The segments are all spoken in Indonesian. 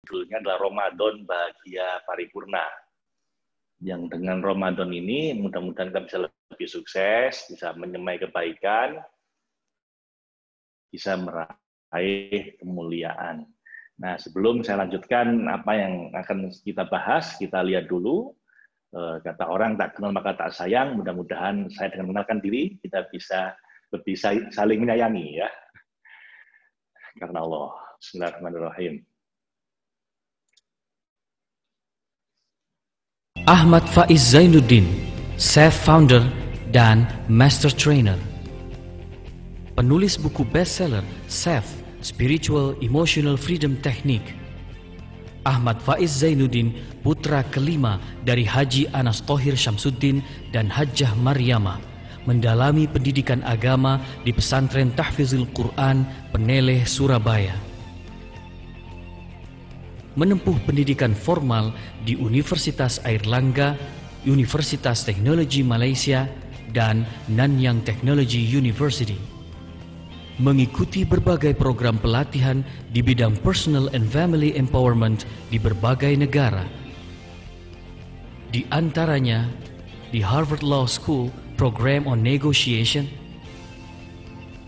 judulnya adalah Ramadan Bahagia Paripurna. Yang dengan Ramadan ini mudah-mudahan kita bisa lebih sukses, bisa menyemai kebaikan, bisa meraih kemuliaan. Nah, sebelum saya lanjutkan apa yang akan kita bahas, kita lihat dulu. Kata orang tak kenal maka tak sayang, mudah-mudahan saya dengan mengenalkan diri, kita bisa lebih saling menyayangi ya. Karena Allah. Bismillahirrahmanirrahim. Ahmad Faiz Zainuddin, Chef Founder dan Master Trainer. Penulis buku bestseller Chef, Spiritual Emotional Freedom Technique. Ahmad Faiz Zainuddin, putra kelima dari Haji Anas Thohir Syamsuddin dan Hajjah Maryamah, mendalami pendidikan agama di Pesantren Tahfizul Quran Peneleh, Surabaya. Menempuh pendidikan formal di Universitas Airlangga, Universitas Teknologi Malaysia, dan Nanyang Technology University. Mengikuti berbagai program pelatihan di bidang personal and family empowerment di berbagai negara. Di antaranya, di Harvard Law School Program on Negotiation,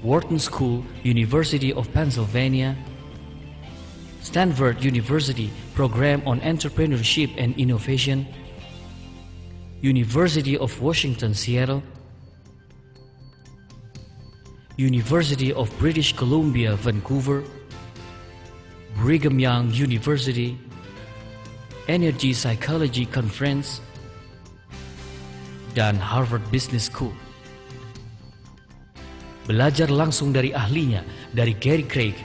Wharton School, University of Pennsylvania, Stanford University Program on Entrepreneurship and Innovation, University of Washington, Seattle, University of British Columbia, Vancouver, Brigham Young University, Energy Psychology Conference, dan Harvard Business School. Belajar langsung dari ahlinya, dari Gary Craig,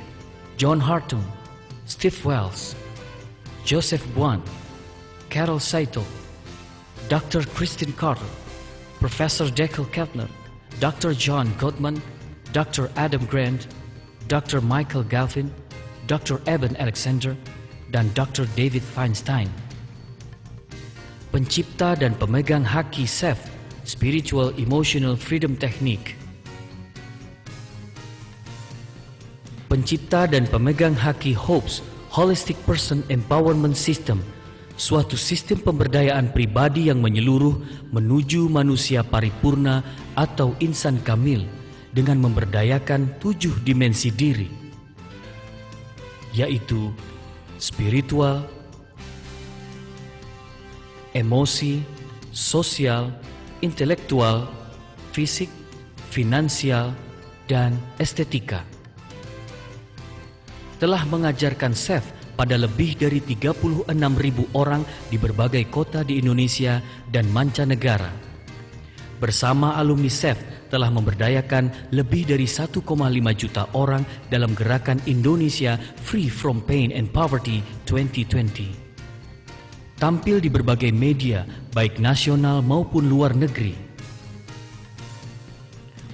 John Hartung, Steve Wells, Joseph Buan, Carol Saito, Dr. Christine Carter, Professor Deckel Keltner, Dr. John Gottman, Dr. Adam Grant, Dr. Michael Galvin, Dr. Eben Alexander, dan Dr. David Feinstein. Pencipta dan pemegang haki SEF, Spiritual Emotional Freedom Technique. Pencipta dan pemegang haki HOPES, Holistic Person Empowerment System, suatu sistem pemberdayaan pribadi yang menyeluruh menuju manusia paripurna atau insan kamil dengan memberdayakan 7 dimensi diri, yaitu spiritual, emosi, sosial, intelektual, fisik, finansial, dan estetika. Telah mengajarkan SEF pada lebih dari 36.000 orang di berbagai kota di Indonesia dan mancanegara. Bersama alumni SEF telah memberdayakan lebih dari 1,5 juta orang dalam gerakan Indonesia Free from Pain and Poverty 2020. Tampil di berbagai media, baik nasional maupun luar negeri.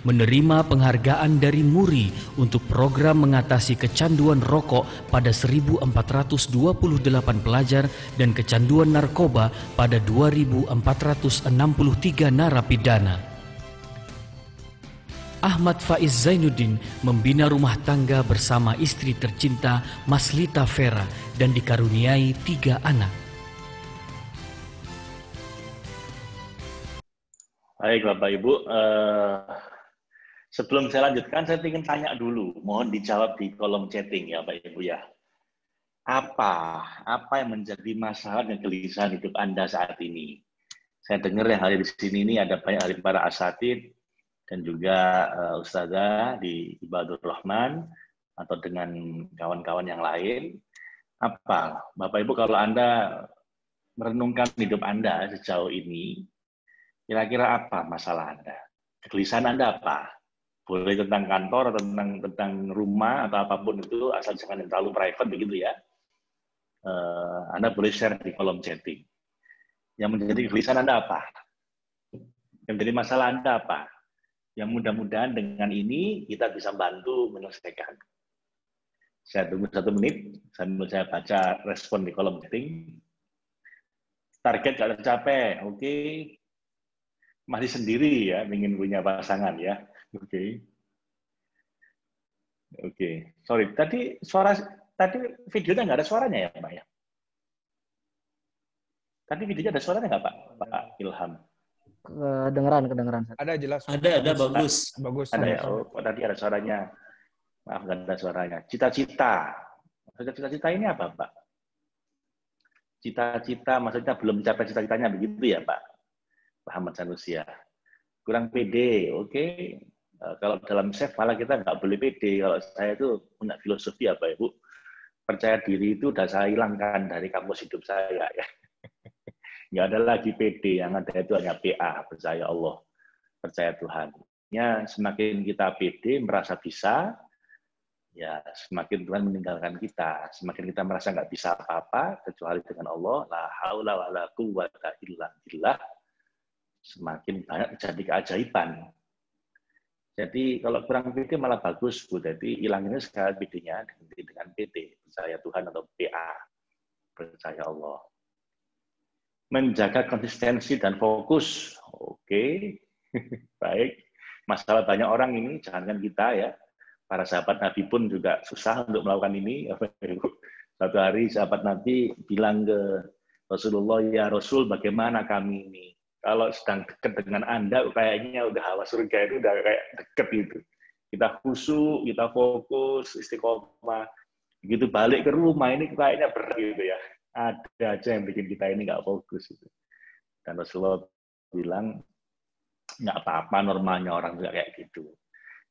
Menerima penghargaan dari MURI untuk program mengatasi kecanduan rokok pada 1.428 pelajar dan kecanduan narkoba pada 2.463 narapidana. Ahmad Faiz Zainuddin membina rumah tangga bersama istri tercinta Maslita Vera dan dikaruniai 3 anak. Baik Bapak Ibu, sebelum saya lanjutkan, saya ingin tanya dulu, mohon dijawab di kolom chatting ya Pak Ibu ya. Apa yang menjadi masalah dan kegelisahan hidup Anda saat ini? Saya dengar yang hari di sini ini ada banyak dari para asatid dan juga ustazah di Ibadur Rahman atau dengan kawan-kawan yang lain. Apa, Bapak Ibu kalau Anda merenungkan hidup Anda sejauh ini, kira-kira apa masalah Anda? Kegelisahan Anda apa? Boleh tentang kantor, atau tentang rumah, atau apapun itu, asal jangan yang terlalu private begitu ya. Anda boleh share di kolom chatting. Yang menjadi kegelisahan Anda apa? Yang menjadi masalah Anda apa? Yang mudah-mudahan dengan ini kita bisa bantu menyelesaikan. Saya tunggu 1 menit, sambil saya baca respon di kolom chatting. Target tidak tercapai, oke. Masih sendiri ya, ingin punya pasangan ya. Oke. Sorry, tadi suara tadi videonya nggak ada suaranya ya, Pak ya? Tadi videonya ada suaranya nggak, Pak Ilham? Kedengeran. Ada jelas. Ada bagus. Bagus. Ada ya? Oh, tadi ada suaranya. Maaf, nggak ada suaranya. Cita-cita. Maksudnya cita-cita ini apa, Pak? Cita-cita, maksudnya belum mencapai cita-citanya, begitu ya, Pak Muhammad Sanusi ya? Kurang pede, oke. Kalau dalam chef malah kita nggak boleh pede. Kalau saya itu punya filosofi apa, Ibu? Percaya diri itu udah saya hilangkan dari kamus hidup saya ya. Nggak ada lagi PD, yang ada itu hanya PA, percaya Allah, percaya Tuhan. Ya, semakin kita PD, merasa bisa, ya semakin Tuhan meninggalkan kita. Semakin kita merasa nggak bisa apa-apa, kecuali dengan Allah, la haula wa la quwwata illa billah, semakin banyak terjadi keajaiban. Jadi kalau kurang PD malah bagus, Bu. Jadi hilanginnya sekali PD-nya dengan PD, percaya Tuhan atau PA, percaya Allah. Menjaga konsistensi dan fokus. Oke, baik. Masalah banyak orang ini, jangankan kita ya, para sahabat Nabi pun juga susah untuk melakukan ini. Satu hari sahabat Nabi bilang ke Rasulullah, ya Rasul, bagaimana kami ini? Kalau sedang dekat dengan Anda, kayaknya udah hawa surga itu udah kayak deket gitu. Kita khusyuk, kita fokus, istiqomah. Begitu balik ke rumah ini kayaknya berat gitu ya. Ada aja yang bikin kita ini nggak fokus. Gitu. Dan Rasulullah bilang, nggak apa-apa normalnya orang juga kayak gitu.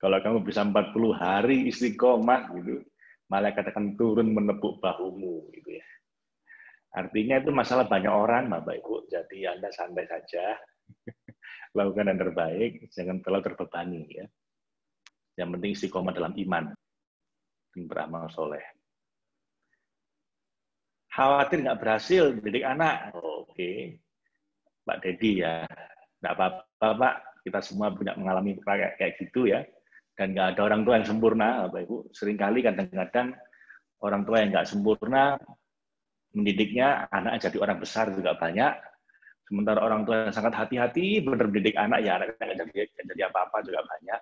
Kalau kamu bisa 40 hari istiqomah, gitu, malaikat akan turun menepuk bahumu. Gitu ya. Artinya itu masalah banyak orang, Bapak Ibu. Jadi Anda santai saja, lakukan yang terbaik, jangan terlalu terbebani. Ya. Yang penting istiqomah dalam iman dan beramal soleh. Khawatir nggak berhasil didik anak. Oke, Pak Dedi ya, nggak apa-apa Pak. Kita semua punya mengalami kayak gitu ya. Dan nggak ada orang tua yang sempurna, Bapak Ibu. Seringkali kadang-kadang orang tua yang nggak sempurna mendidiknya, anak jadi orang besar juga banyak. Sementara orang tua yang sangat hati-hati benar mendidik anak, ya anaknya nggak jadi apa-apa juga banyak.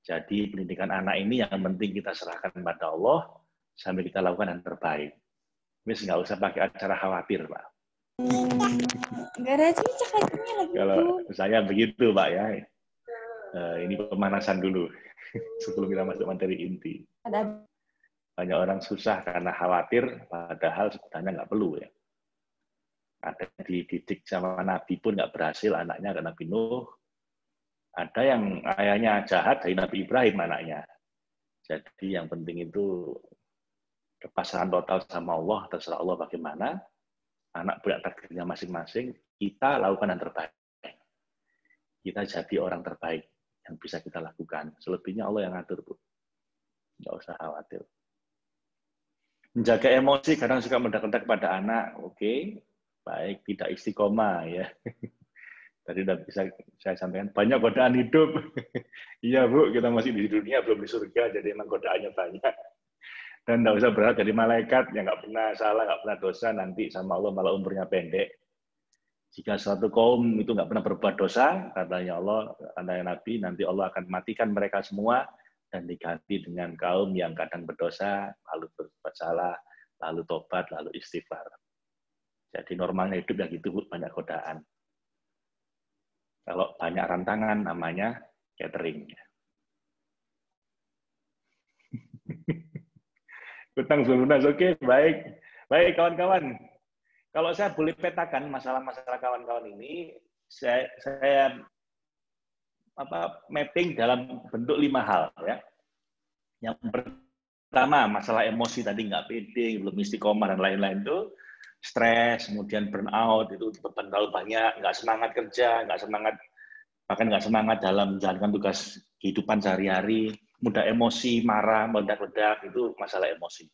Jadi pendidikan anak ini yang penting kita serahkan kepada Allah sambil kita lakukan yang terbaik. Mis nggak usah pakai acara khawatir, Pak. Nggak ada cicak lagi. Kalau saya begitu, Pak ya. Ini pemanasan dulu sebelum kita masuk materi inti. Banyak orang susah karena khawatir, padahal sebenarnya nggak perlu ya. Ada dididik sama Nabi pun nggak berhasil anaknya karena Nabi Nuh. Ada yang ayahnya jahat dari Nabi Ibrahim anaknya. Jadi yang penting itu kepasrahan total sama Allah, terserah Allah bagaimana, anak punya takdirnya masing-masing, kita lakukan yang terbaik. Kita jadi orang terbaik yang bisa kita lakukan. Selebihnya Allah yang ngatur, Bu. Nggak usah khawatir. Menjaga emosi, kadang suka mendekat kepada anak, oke, baik, tidak istiqomah, ya. Tadi udah bisa saya sampaikan, banyak godaan hidup. Iya, Bu, kita masih di dunia, belum di surga, jadi emang godaannya banyak. Dan nggak usah berharap jadi malaikat yang nggak pernah salah, nggak pernah dosa, nanti sama Allah malah umurnya pendek. Jika suatu kaum itu nggak pernah berbuat dosa, katanya Allah, katanya Nabi, nanti Allah akan matikan mereka semua dan diganti dengan kaum yang kadang berdosa, lalu berbuat salah, lalu tobat, lalu istighfar. Jadi normalnya hidup yang gitu, banyak godaan. Kalau banyak rantangan, namanya catering. Utang belum lunas, oke, baik. Baik, kawan-kawan. Kalau saya boleh petakan masalah-masalah kawan-kawan ini, saya mapping dalam bentuk 5 hal. Ya. Yang pertama, masalah emosi tadi nggak pede, belum istiqomah, dan lain-lain itu, stres, kemudian burnout, itu beban terlalu banyak, nggak semangat kerja, nggak semangat, bahkan nggak semangat dalam menjalankan tugas kehidupan sehari-hari, mudah emosi, marah, meledak-ledak, itu masalah emosi.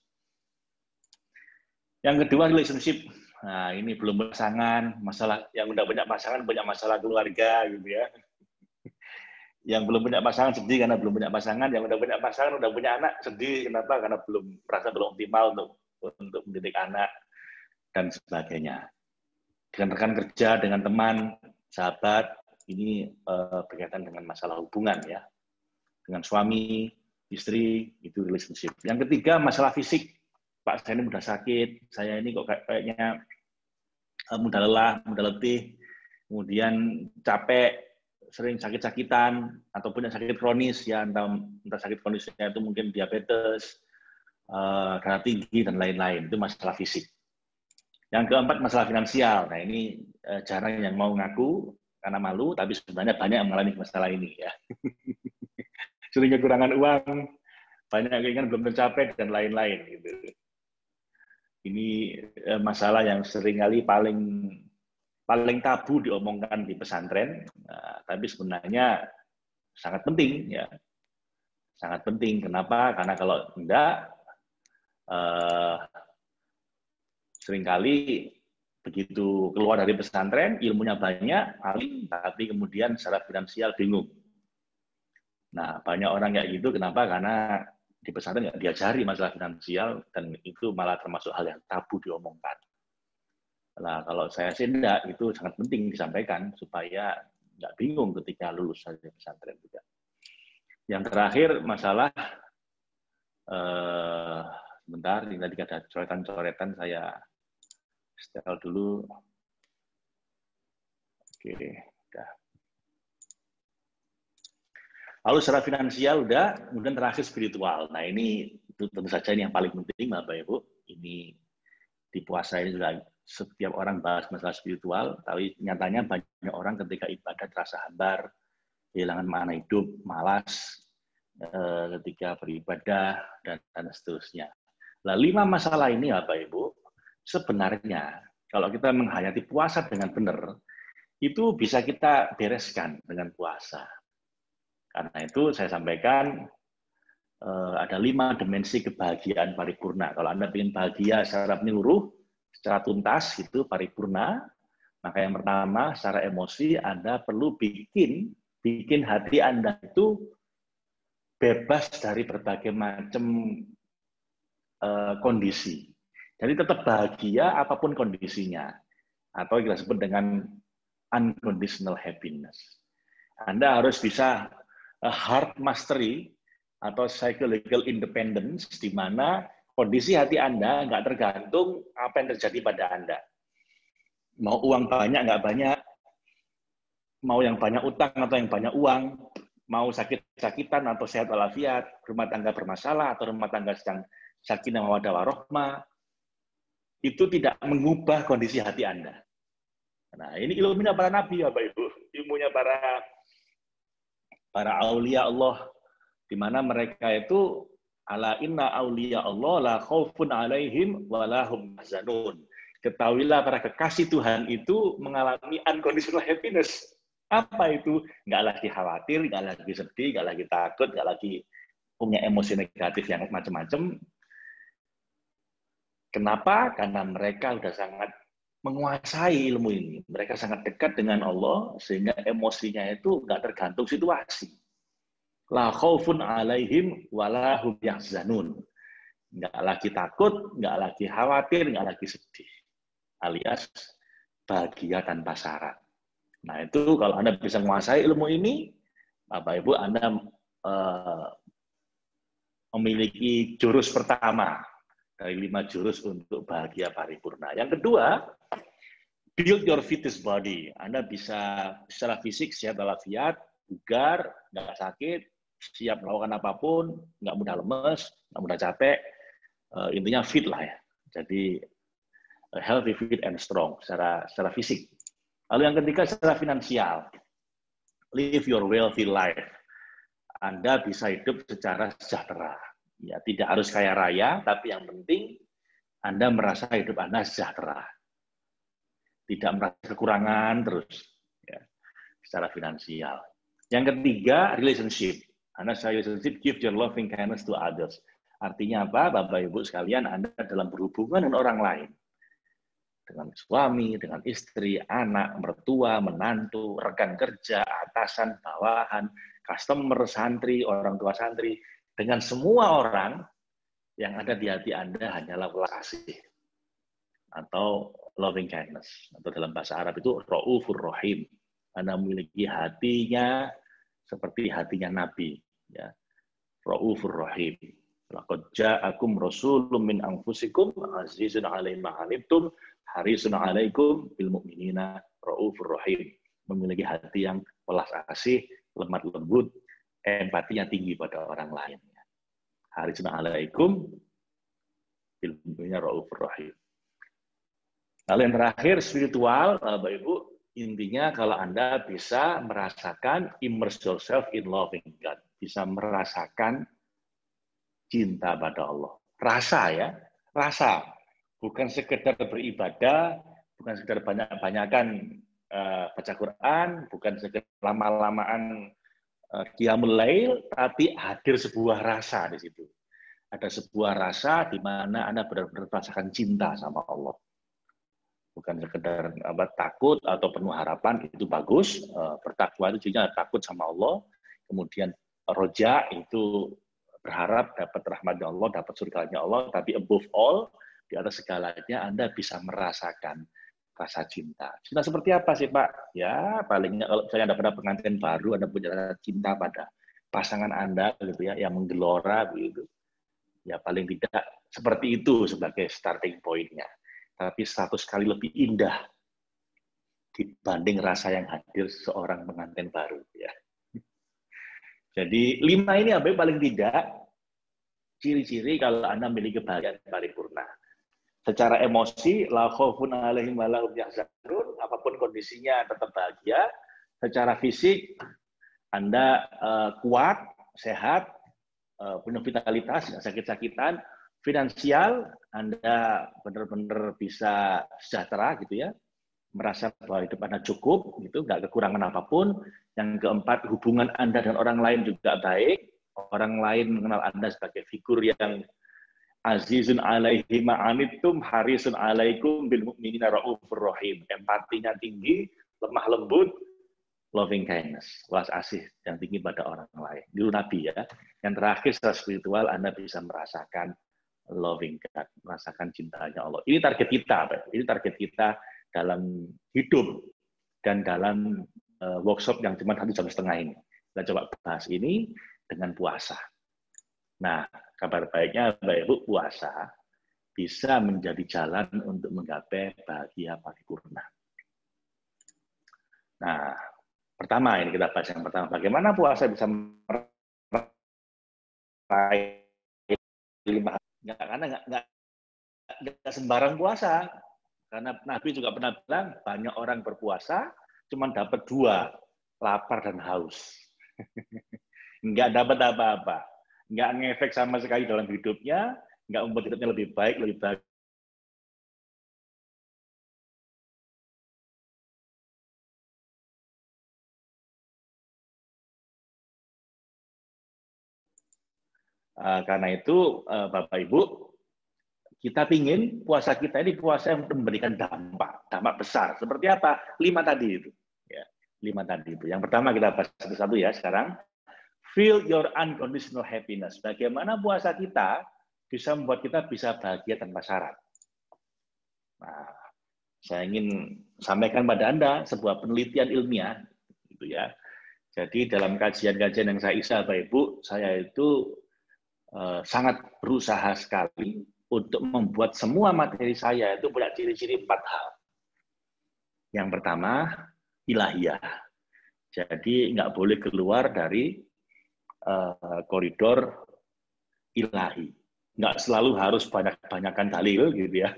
Yang kedua, relationship. Nah, ini belum pasangan, masalah yang udah punya pasangan, banyak masalah keluarga, gitu ya. Yang belum punya pasangan sedih karena belum punya pasangan, yang udah punya pasangan, udah punya anak, sedih kenapa? Karena merasa belum optimal untuk mendidik anak, dan sebagainya. Dengan rekan kerja, dengan teman, sahabat, ini berkaitan dengan masalah hubungan ya. Dengan suami, istri, itu relationship. Yang ketiga, masalah fisik. Pak saya ini mudah sakit, saya ini kok kayaknya mudah lelah, mudah letih, kemudian capek, sering sakit-sakitan, ataupun yang sakit kronis, ya entah sakit kronisnya itu mungkin diabetes, darah tinggi, dan lain-lain. Itu masalah fisik. Yang keempat, masalah finansial. Nah, ini jarang yang mau ngaku karena malu, tapi sebenarnya banyak yang mengalami masalah ini. Ya. Sering kekurangan uang, banyak keinginan belum tercapai, dan lain-lain. Gitu. Ini masalah yang seringkali paling tabu diomongkan di pesantren, tapi sebenarnya sangat penting. Ya. Sangat penting. Kenapa? Karena kalau enggak, seringkali begitu keluar dari pesantren, ilmunya banyak, alim, tapi kemudian secara finansial bingung. Nah, banyak orang kayak gitu, kenapa? Karena di pesantren nggak diajari masalah finansial, dan itu malah termasuk hal yang tabu diomongkan. Nah, kalau saya sih enggak, itu sangat penting disampaikan, supaya nggak bingung ketika lulus dari pesantren juga. Yang terakhir, masalah, sebentar, ini tadi ada coretan-coretan, saya setel dulu. Oke, udah. Lalu secara finansial udah, kemudian terakhir spiritual. Nah ini itu tentu saja ini yang paling penting, Bapak Ibu. Ini di puasa ini juga setiap orang bahas masalah spiritual, tapi nyatanya banyak orang ketika ibadah terasa hambar, kehilangan makna hidup, malas ketika beribadah, dan seterusnya. Nah, 5 masalah ini, Bapak Ibu, sebenarnya kalau kita menghayati puasa dengan benar, itu bisa kita bereskan dengan puasa. Karena itu saya sampaikan ada 5 dimensi kebahagiaan paripurna. Kalau Anda ingin bahagia secara menyeluruh, secara tuntas, itu paripurna, maka yang pertama secara emosi Anda perlu bikin hati Anda itu bebas dari berbagai macam kondisi. Jadi tetap bahagia apapun kondisinya, atau kita sebut dengan unconditional happiness. Anda harus bisa heart mastery atau psychological independence, di mana kondisi hati Anda nggak tergantung apa yang terjadi pada Anda. Mau uang banyak nggak banyak, mau yang banyak utang atau yang banyak uang, mau sakit-sakitan atau sehat walafiat, rumah tangga bermasalah atau rumah tangga sedang sakinah mawaddah warahmah, itu tidak mengubah kondisi hati Anda. Nah, ini ilmunya para nabi, Bapak Ibu. Ilmunya para aulia Allah, di mana mereka itu ala inna aulia Allah la khaufun alaihim wa lahum yahzanun. Ketahuilah para kekasih Tuhan itu mengalami unconditional happiness. Apa itu? Nggak lagi khawatir, nggak lagi sedih, nggak lagi takut, nggak lagi punya emosi negatif yang macam-macam. Kenapa? Karena mereka sudah sangat menguasai ilmu ini. Mereka sangat dekat dengan Allah, sehingga emosinya itu nggak tergantung situasi. La khaufun alaihim wala hum yahzanun. Nggak lagi takut, nggak lagi khawatir, nggak lagi sedih. Alias bahagia tanpa syarat. Nah itu kalau Anda bisa menguasai ilmu ini, Bapak Ibu, Anda memiliki jurus pertama dari 5 jurus untuk bahagia paripurna. Yang kedua, build your fittest body. Anda bisa secara fisik sehat walafiat, bugar, nggak sakit, siap melakukan apapun, nggak mudah lemes, nggak mudah capek, intinya fit lah ya. Jadi healthy, fit, and strong secara fisik. Lalu yang ketiga secara finansial, live your wealthy life. Anda bisa hidup secara sejahtera. Ya, tidak harus kaya raya, tapi yang penting Anda merasa hidup Anda sejahtera. Tidak merasa kekurangan terus ya, secara finansial. Yang ketiga, relationship. Anda secara relationship, give your loving kindness to others. Artinya apa, Bapak Ibu sekalian? Anda dalam berhubungan dengan orang lain, dengan suami, dengan istri, anak, mertua, menantu, rekan kerja, atasan, bawahan, customer, santri, orang tua santri, dengan semua orang yang ada di hati Anda hanyalah welas kasih atau loving kindness, atau dalam bahasa Arab itu Raufur Rahim. Anda memiliki hatinya seperti hatinya Nabi, ya. Raufur Rahim. Laqad ja'akum rasulun min anfusikum azizun 'alaihi ma 'anittum harisun 'alaikum bil mu'minina raufur rahim. Memiliki hati yang welas asih, lemah lembut, empatinya tinggi pada orang lain. Harisun 'alaikum bil mu'minina raufur rahim. Lalu yang terakhir spiritual, Bapak Ibu, intinya kalau Anda bisa merasakan immerse yourself in loving God, bisa merasakan cinta pada Allah. Rasa ya, rasa. Bukan sekedar beribadah, bukan sekedar banyak-banyakan baca Quran, bukan sekedar lama-lamaan qiyamul lail, tapi hadir sebuah rasa di situ. Ada sebuah rasa di mana Anda benar-benar merasakan cinta sama Allah. Bukan sekedar takut atau penuh harapan, itu bagus. Bertakwa itu juga takut sama Allah. Kemudian roja itu berharap dapat rahmatnya Allah, dapat surganya Allah. Tapi above all, di atas segalanya Anda bisa merasakan rasa cinta. Cinta seperti apa sih Pak? Ya palingnya kalau misalnya Anda pada pengantin baru, Anda punya rasa cinta pada pasangan Anda gitu ya, yang menggelora begitu. Ya paling tidak seperti itu sebagai starting point-nya. Tapi 100 kali lebih indah dibanding rasa yang hadir seorang pengantin baru. Ya. Jadi 5 ini apa paling tidak ciri-ciri kalau Anda memiliki kebahagiaan paripurna. Secara emosi, la khaufun 'alaihim wa la hum yahzanun, apapun kondisinya tetap bahagia. Secara fisik, Anda kuat, sehat, punya vitalitas, nggak sakit-sakitan. Finansial, Anda benar-benar bisa sejahtera gitu ya, merasa bahwa hidup Anda cukup, gitu, nggak kekurangan apapun. Yang keempat, hubungan Anda dan orang lain juga baik. Orang lain mengenal Anda sebagai figur yang azizun 'alaihi ma 'anittum harisun 'alaikum bil mu'minina raufur rahim. Empatinya tinggi, lemah lembut, loving kindness, welas asih yang tinggi pada orang lain. Dulu Nabi ya. Yang terakhir secara spiritual Anda bisa merasakan loving God, merasakan cintanya Allah. Ini target kita, Pak. Ini target kita dalam hidup dan dalam workshop yang cuma 1,5 jam ini. Kita coba bahas ini dengan puasa. Nah, kabar baiknya, Bapak Ibu, puasa bisa menjadi jalan untuk menggapai bahagia paripurna. Nah, pertama ini kita bahas yang pertama. Bagaimana puasa bisa meraih 5 karena nggak sembarang puasa. Karena Nabi juga pernah bilang, banyak orang berpuasa, cuma dapat 2, lapar dan haus. Nggak dapat apa-apa. Nggak ngefek sama sekali dalam hidupnya, nggak membuat hidupnya lebih baik, lebih baik. Karena itu, Bapak Ibu, kita ingin puasa kita ini puasa yang memberikan dampak besar. Seperti apa? 5 tadi itu. Ya, 5 tadi itu. Yang pertama kita bahas satu-satu ya sekarang. Feel your unconditional happiness. Bagaimana puasa kita bisa membuat kita bisa bahagia tanpa syarat. Nah, saya ingin sampaikan pada Anda sebuah penelitian ilmiah, gitu ya. Jadi dalam kajian-kajian yang saya isi, Bapak Ibu, saya itu sangat berusaha sekali untuk membuat semua materi saya itu punya ciri-ciri 4 hal. Yang pertama, ilahiyah. Jadi nggak boleh keluar dari koridor ilahi. Nggak selalu harus banyak-banyakan dalil, gitu ya.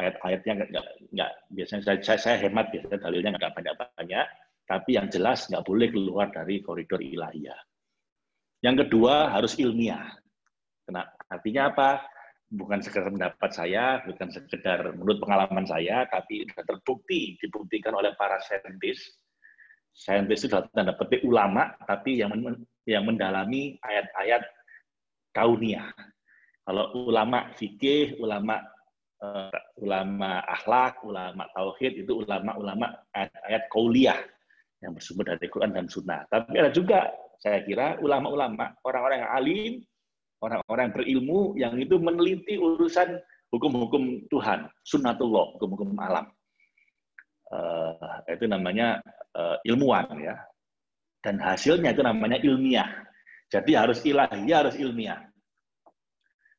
Ayat-ayatnya nggak biasanya saya hemat biasanya dalilnya nggak banyak-banyak, tapi yang jelas nggak boleh keluar dari koridor ilahiyah. Yang kedua harus ilmiah. Artinya apa? Bukan sekedar pendapat saya, bukan sekedar menurut pengalaman saya, tapi sudah dibuktikan oleh para saintis. Saintis itu tanda petik ulama, tapi yang mendalami ayat-ayat kauniyah. Kalau ulama fikih, ulama akhlak, ulama tauhid itu ulama ayat-ayat qauliyah yang bersumber dari Quran dan Sunnah. Tapi ada juga, saya kira, ulama-ulama, orang-orang yang alim, orang-orang yang berilmu, yang itu meneliti urusan hukum-hukum Tuhan, sunnatullah, hukum-hukum alam. Itu namanya ilmuwan, ya. Dan hasilnya itu namanya ilmiah. Jadi harus ilahiyah, harus ilmiah.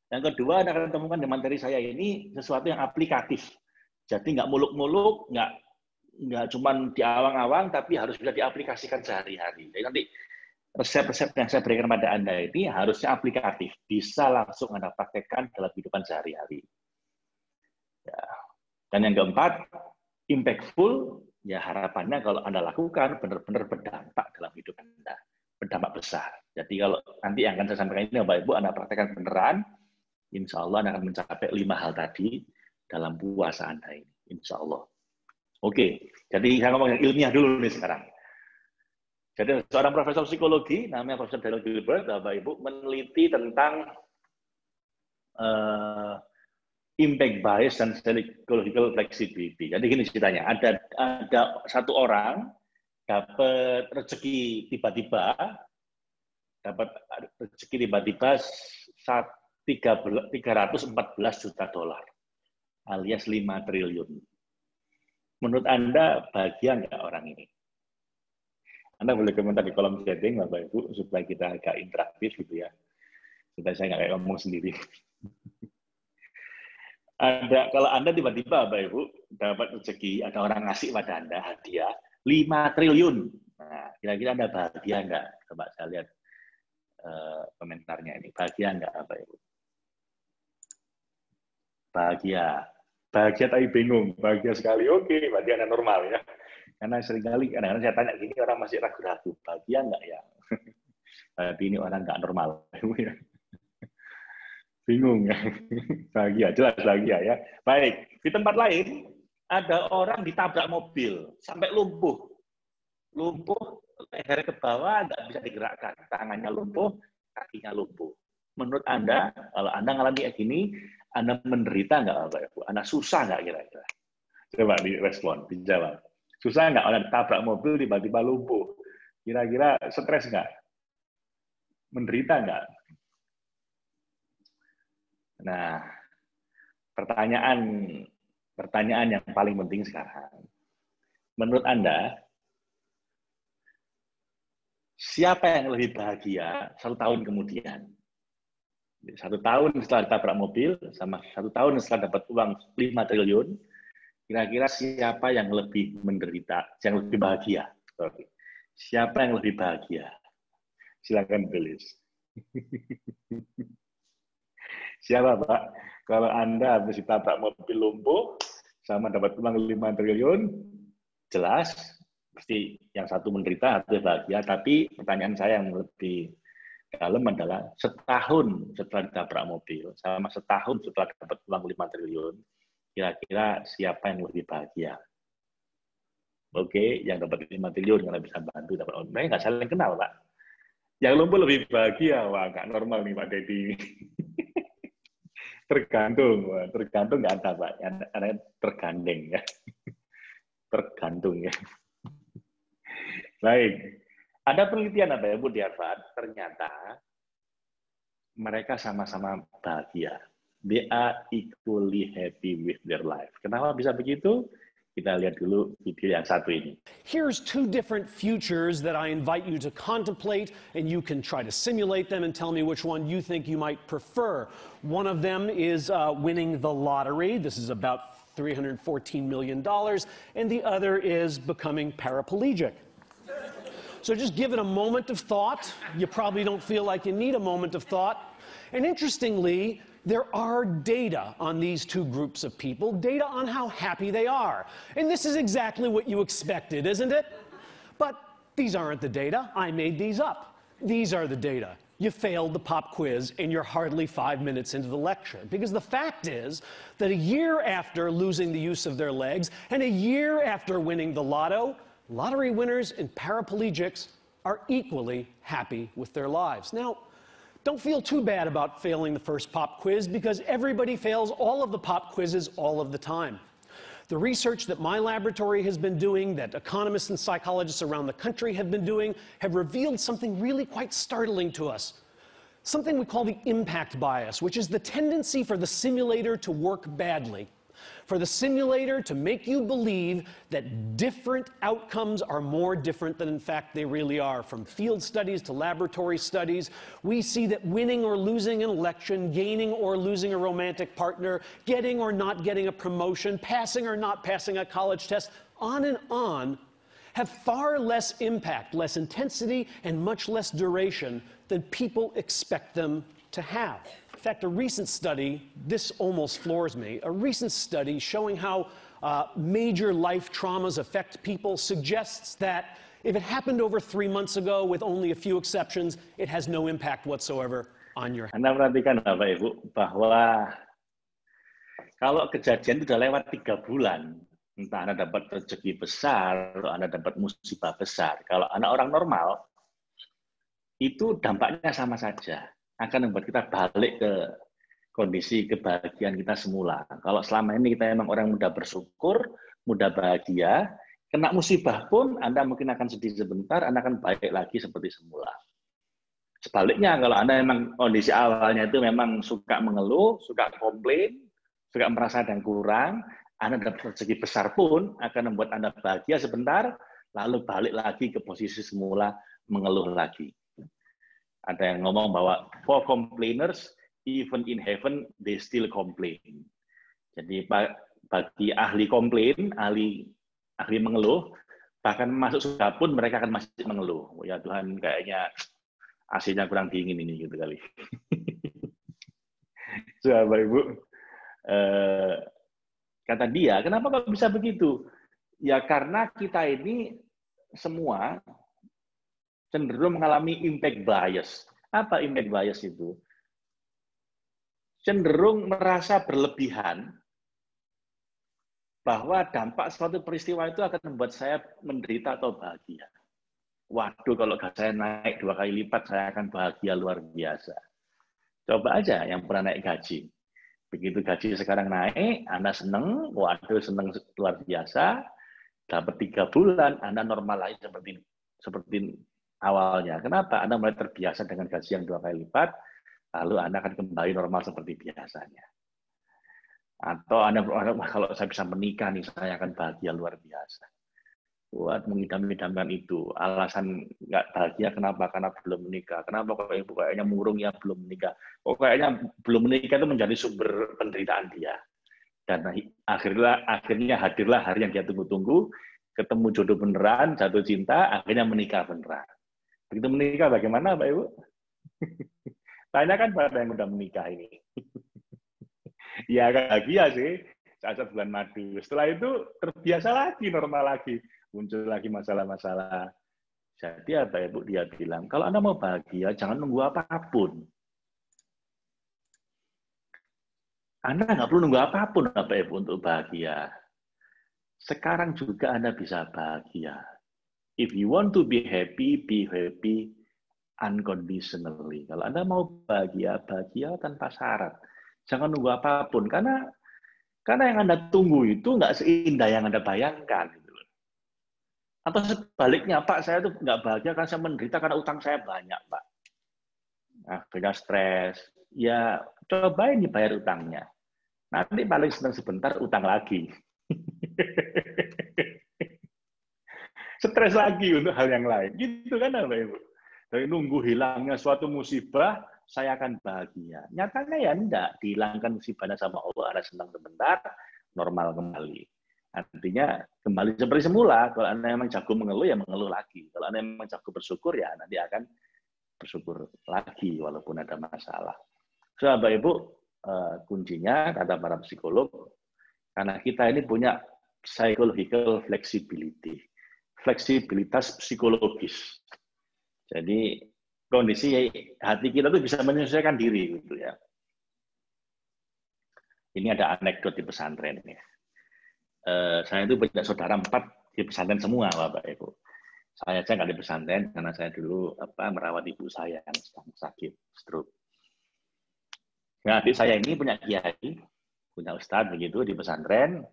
Yang kedua, Anda akan temukan di materi saya ini sesuatu yang aplikatif. Jadi nggak muluk-muluk, nggak cuma di awang-awang, tapi harus bisa diaplikasikan sehari-hari. Jadi nanti resep-resep yang saya berikan pada Anda ini harusnya aplikatif, bisa langsung Anda praktekkan dalam kehidupan sehari-hari. Ya. Dan yang keempat, impactful, ya harapannya kalau Anda lakukan benar-benar berdampak dalam hidup Anda, berdampak besar. Jadi kalau nanti yang akan saya sampaikan ini, Bapak Ibu, Anda praktekkan beneran, insya Allah Anda akan mencapai 5 hal tadi dalam puasa Anda ini, insya Allah. Oke, jadi saya ngomong yang ilmiah dulu nih sekarang. Jadi seorang profesor psikologi, namanya Profesor Daniel Gilbert, Bapak Ibu, meneliti tentang impact bias dan psychological flexibility. Jadi gini ceritanya, ada satu orang dapat rezeki tiba-tiba 314 juta dolar, alias 5 triliun. Menurut Anda, bahagia nggak orang ini? Anda boleh komentar di kolom chatting, Bapak Ibu, supaya kita agak interaktif gitu ya. Supaya saya nggak kayak ngomong sendiri. Kalau Anda tiba-tiba, Bapak Ibu, dapat rezeki, ada orang ngasih pada Anda hadiah 5 triliun. Nah, kira-kira Anda bahagia nggak? Coba saya lihat komentarnya ini. Bahagia nggak, Bapak Ibu? Bahagia. Bahagia tapi bingung. Bahagia sekali. Oke, berarti Anda normal ya. Karena seringkali kadang-kadang saya tanya gini, orang masih ragu-ragu. Bahagia nggak ya? Berarti ini orang nggak normal. Bingung ya. Bahagia, jelas bahagia ya. Baik, di tempat lain ada orang ditabrak mobil sampai lumpuh. Lumpuh, leher ke bawah nggak bisa digerakkan. Tangannya lumpuh, kakinya lumpuh. Menurut Anda, kalau Anda ngalami kayak gini, Anda menderita nggak, Bapak Ibu? Anda susah nggak kira-kira? Coba direspon, dijawab. Susah nggak orang tabrak mobil tiba-tiba lumpuh? Kira-kira stres nggak? Menderita nggak? Nah, pertanyaan yang paling penting sekarang. Menurut Anda, siapa yang lebih bahagia 1 tahun kemudian? 1 tahun setelah ditabrak mobil, sama 1 tahun setelah dapat uang 5 triliun, kira-kira siapa yang lebih menderita, yang lebih bahagia? Siapa yang lebih bahagia? Silakan tulis. Siapa, Pak? Kalau Anda habis ditabrak mobil lumpuh, sama dapat uang 5 triliun, jelas, pasti yang satu menderita, satu bahagia. Tapi pertanyaan saya yang lebih dalam adalah, setahun setelah ditabrak mobil, sama setahun setelah dapat uang 5 triliun, kira-kira siapa yang lebih bahagia? Oke, yang dapat 5 triliun, karena bisa bantu dapat uang. Mereka nggak saling kenal, Pak. Yang lumpuh lebih bahagia, wah nggak normal nih Pak Deddy. Tergantung nggak ada Pak, ada tergandeng ya, tergantung ya. Baik, ada penelitian apa ya Bu di Harvard, ternyata mereka sama-sama bahagia, they are equally happy with their life. Kenapa bisa begitu? Kita lihat dulu video yang satu ini. Here's 2 different futures that I invite you to contemplate, and you can try to simulate them and tell me which one you think you might prefer. One of them is winning the lottery. This is about $314 million. And the other is becoming paraplegic. So just give it a moment of thought. You probably don't feel like you need a moment of thought. And interestingly, there are data on these 2 groups of people, data on how happy they are. And this is exactly what you expected, isn't it? But these aren't the data. I made these up. These are the data. You failed the pop quiz and you're hardly 5 minutes into the lecture. Because the fact is that a year after losing the use of their legs and a year after winning the lotto, lottery winners and paraplegics are equally happy with their lives. Now, don't feel too bad about failing the first pop quiz, because everybody fails all of the pop quizzes all of the time. The research that my laboratory has been doing, that economists and psychologists around the country have been doing, have revealed something really quite startling to us. Something we call the impact bias, which is the tendency for the simulator to work badly. For the simulator to make you believe that different outcomes are more different than in fact they really are. From field studies to laboratory studies, we see that winning or losing an election, gaining or losing a romantic partner, getting or not getting a promotion, passing or not passing a college test, on and on, have far less impact, less intensity, and much less duration than people expect them to have. In fact, a recent study, this almost floors me, a recent study showing how major life traumas affect people suggests that if it happened over 3 months ago with only a few exceptions, it has no impact whatsoever on your health. Anda perhatikan Bapak Ibu bahwa kalau kejadian itu sudah lewat 3 bulan, entah Anda dapat rezeki besar, atau Anda dapat musibah besar. Kalau Anda orang normal, itu dampaknya sama saja. Akan membuat kita balik ke kondisi kebahagiaan kita semula. Kalau selama ini kita memang orang mudah bersyukur, mudah bahagia, kena musibah pun Anda mungkin akan sedih sebentar, Anda akan balik lagi seperti semula. Sebaliknya, kalau Anda memang kondisi awalnya itu memang suka mengeluh, suka komplain, suka merasa ada yang kurang, Anda dapat rezeki besar pun akan membuat Anda bahagia sebentar, lalu balik lagi ke posisi semula, mengeluh lagi. Ada yang ngomong bahwa for complainers, even in heaven, they still complain. Jadi bagi ahli komplain, ahli mengeluh, bahkan masuk surga pun mereka akan masih mengeluh. Ya Tuhan, kayaknya AC-nya kurang dingin ini gitu kali. So, Bapak Ibu, kata dia, kenapa kok bisa begitu? Ya karena kita ini semua cenderung mengalami impact bias. Apa impact bias itu? Cenderung merasa berlebihan bahwa dampak suatu peristiwa itu akan membuat saya menderita atau bahagia. Waduh, kalau saya naik 2 kali lipat, saya akan bahagia luar biasa. Coba aja yang pernah naik gaji. Begitu gaji sekarang naik, Anda senang, waduh senang luar biasa, dapat 3 bulan, Anda normal lagi seperti awalnya. Kenapa? Anda mulai terbiasa dengan gaji yang 2 kali lipat, lalu Anda akan kembali normal seperti biasanya. Atau Anda kalau saya bisa menikah nih, saya akan bahagia luar biasa. Buat mengidam-idamkan itu. Alasan nggak bahagia kenapa? Karena belum menikah. Kenapa kok ibu kayaknya murung ya belum menikah? Kok kayaknya belum menikah itu menjadi sumber penderitaan dia. Dan akhirnya hadirlah hari yang dia tunggu-tunggu, ketemu jodoh beneran, jatuh cinta, akhirnya menikah beneran. Begitu menikah bagaimana, Pak Ibu? Tanyakan pada yang udah menikah ini. Ya bahagia sih, saat bulan madu. Setelah itu terbiasa lagi, normal lagi. Muncul lagi masalah-masalah. Jadi apa Ibu, dia bilang, kalau Anda mau bahagia, jangan nunggu apapun. Anda nggak perlu nunggu apapun, Bapak Ibu, untuk bahagia. Sekarang juga Anda bisa bahagia. If you want to be happy unconditionally. Kalau Anda mau bahagia, bahagia tanpa syarat. Jangan nunggu apapun, karena yang Anda tunggu itu nggak seindah yang Anda bayangkan. Atau sebaliknya, Pak, saya tuh nggak bahagia karena saya menderita karena utang saya banyak, Pak. Akhirnya stres. Ya, cobain dibayar utangnya. Nanti paling sebentar utang lagi. Stres lagi untuk hal yang lain. Gitu kan, Bapak Ibu? Dari nunggu hilangnya suatu musibah, saya akan bahagia. Nyatanya ya enggak. Dihilangkan musibahnya sama Allah, Anda senang sebentar, normal kembali. Artinya kembali seperti semula. Kalau Anda memang jago mengeluh, ya mengeluh lagi. Kalau Anda memang jago bersyukur, ya nanti akan bersyukur lagi walaupun ada masalah. So, Bapak Ibu, kuncinya kata para psikolog, karena kita ini punya psychological flexibility, fleksibilitas psikologis. Jadi kondisi hati kita tuh bisa menyesuaikan diri gitu ya. Ini ada anekdot di pesantren ya. Saya itu punya saudara 4 di pesantren semua, Bapak Ibu. Saya aja nggak di pesantren karena saya dulu merawat ibu saya yang sedang sakit stroke. Nah, adik saya ini punya kiai, punya ustadz begitu di pesantren.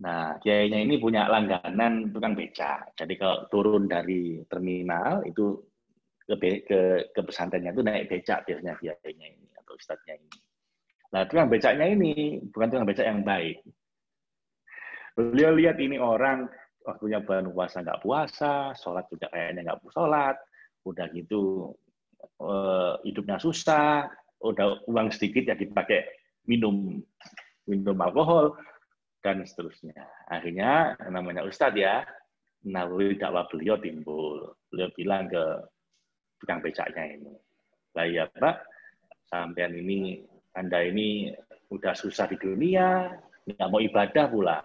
Nah, kiainya ini punya langganan tukang becak. Jadi kalau turun dari terminal itu ke pesantrennya itu naik becak biasanya kiainya ini atau ustadznya ini. Nah, tukang becaknya ini bukan tukang becak yang baik. Beliau lihat ini orang waktunya bulan puasa nggak puasa, sholat juga kayaknya nggak sholat, udah gitu hidupnya susah, udah uang sedikit ya dipakai minum alkohol dan seterusnya. Akhirnya namanya Ustadz ya, naluri dakwah beliau timbul. Beliau bilang ke tukang becaknya ini, lah ya Pak, sampean ini, Anda ini udah susah di dunia, nggak mau ibadah pula.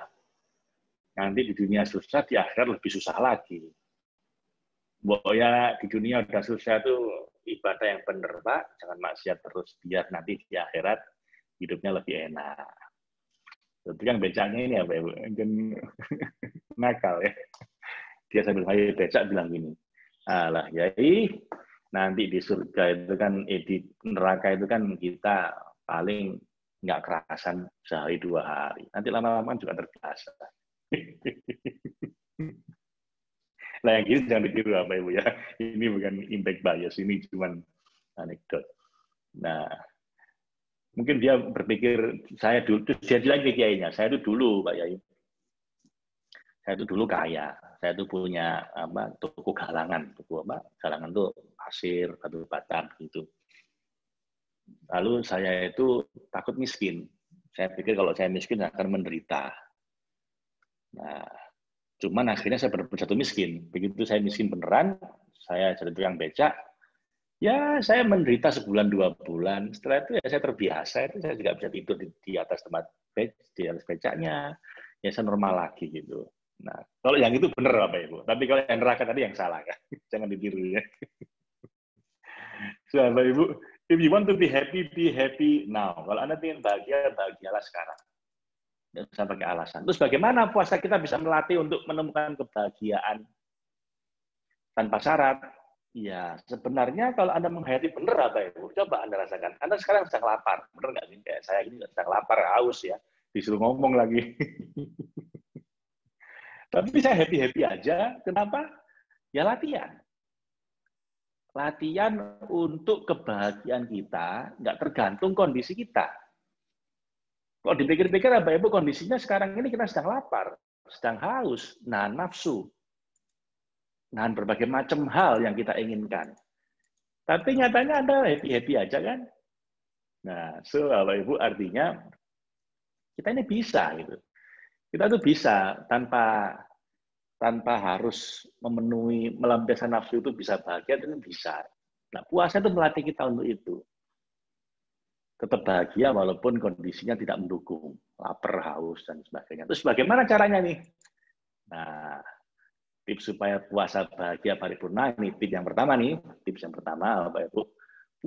Nanti di dunia susah, di akhirat lebih susah lagi. Ya di dunia udah susah tuh ibadah yang bener Pak, jangan maksiat terus, biar nanti di akhirat hidupnya lebih enak. Itu yang becaknya ini ya Pak Ibu, nakal ya. Dia sambil hayal becak bilang gini, alah yai, nanti di surga itu kan, di neraka itu kan kita paling nggak kerasan sehari 2 hari. Nanti lama-lama juga terbiasa. Nah yang gini jangan ditiru apa Ibu ya. Ini bukan impact bias, ini cuma anekdot. Nah, mungkin dia berpikir, saya dulu, dia bilang ke kiainya, saya itu dulu Pak Yai, saya itu dulu kaya, saya itu punya toko galangan, galangan tuh pasir, batu bata gitu. Lalu saya itu takut miskin. Saya pikir kalau saya miskin akan menderita. Nah, cuman akhirnya saya jatuh miskin. Begitu saya miskin beneran, saya jadi tukang becak. Ya, saya menderita sebulan 2 bulan. Setelah itu ya saya terbiasa. Itu saya juga bisa tidur di atas tempat di atas becaknya. Ya saya normal lagi gitu. Nah, kalau yang itu benar Bapak Ibu. Tapi kalau yang neraka tadi yang salah kan. Jangan ditiru ya. So, Bapak Ibu, if you want to be happy now. Kalau Anda ingin bahagia, bahagialah sekarang. Tidak usah pakai alasan. Terus bagaimana puasa kita bisa melatih untuk menemukan kebahagiaan tanpa syarat? Ya, sebenarnya kalau Anda menghayati benar Bapak Ibu, coba Anda rasakan. Anda sekarang sedang lapar. Benar nggak sih? Kayak saya ini sedang lapar, haus ya. Disuruh ngomong lagi. Tapi saya happy-happy aja. Kenapa? Ya latihan. Latihan untuk kebahagiaan kita nggak tergantung kondisi kita. Kalau dipikir-pikir, Bapak Ibu, kondisinya sekarang ini kita sedang lapar, sedang haus, nahan nafsu, nahan berbagai macam hal yang kita inginkan. Tapi nyatanya Anda happy-happy aja kan? Nah, so Bapak Ibu, artinya kita ini bisa gitu. Kita tuh bisa tanpa harus memenuhi, melampiaskan nafsu itu bisa bahagia, itu bisa. Nah, puasa itu melatih kita untuk itu. Tetap bahagia walaupun kondisinya tidak mendukung, lapar, haus, dan sebagainya. Terus bagaimana caranya nih? Nah, tips supaya puasa bahagia paripurna, ini tips yang pertama nih. Tips yang pertama, Bapak Ibu,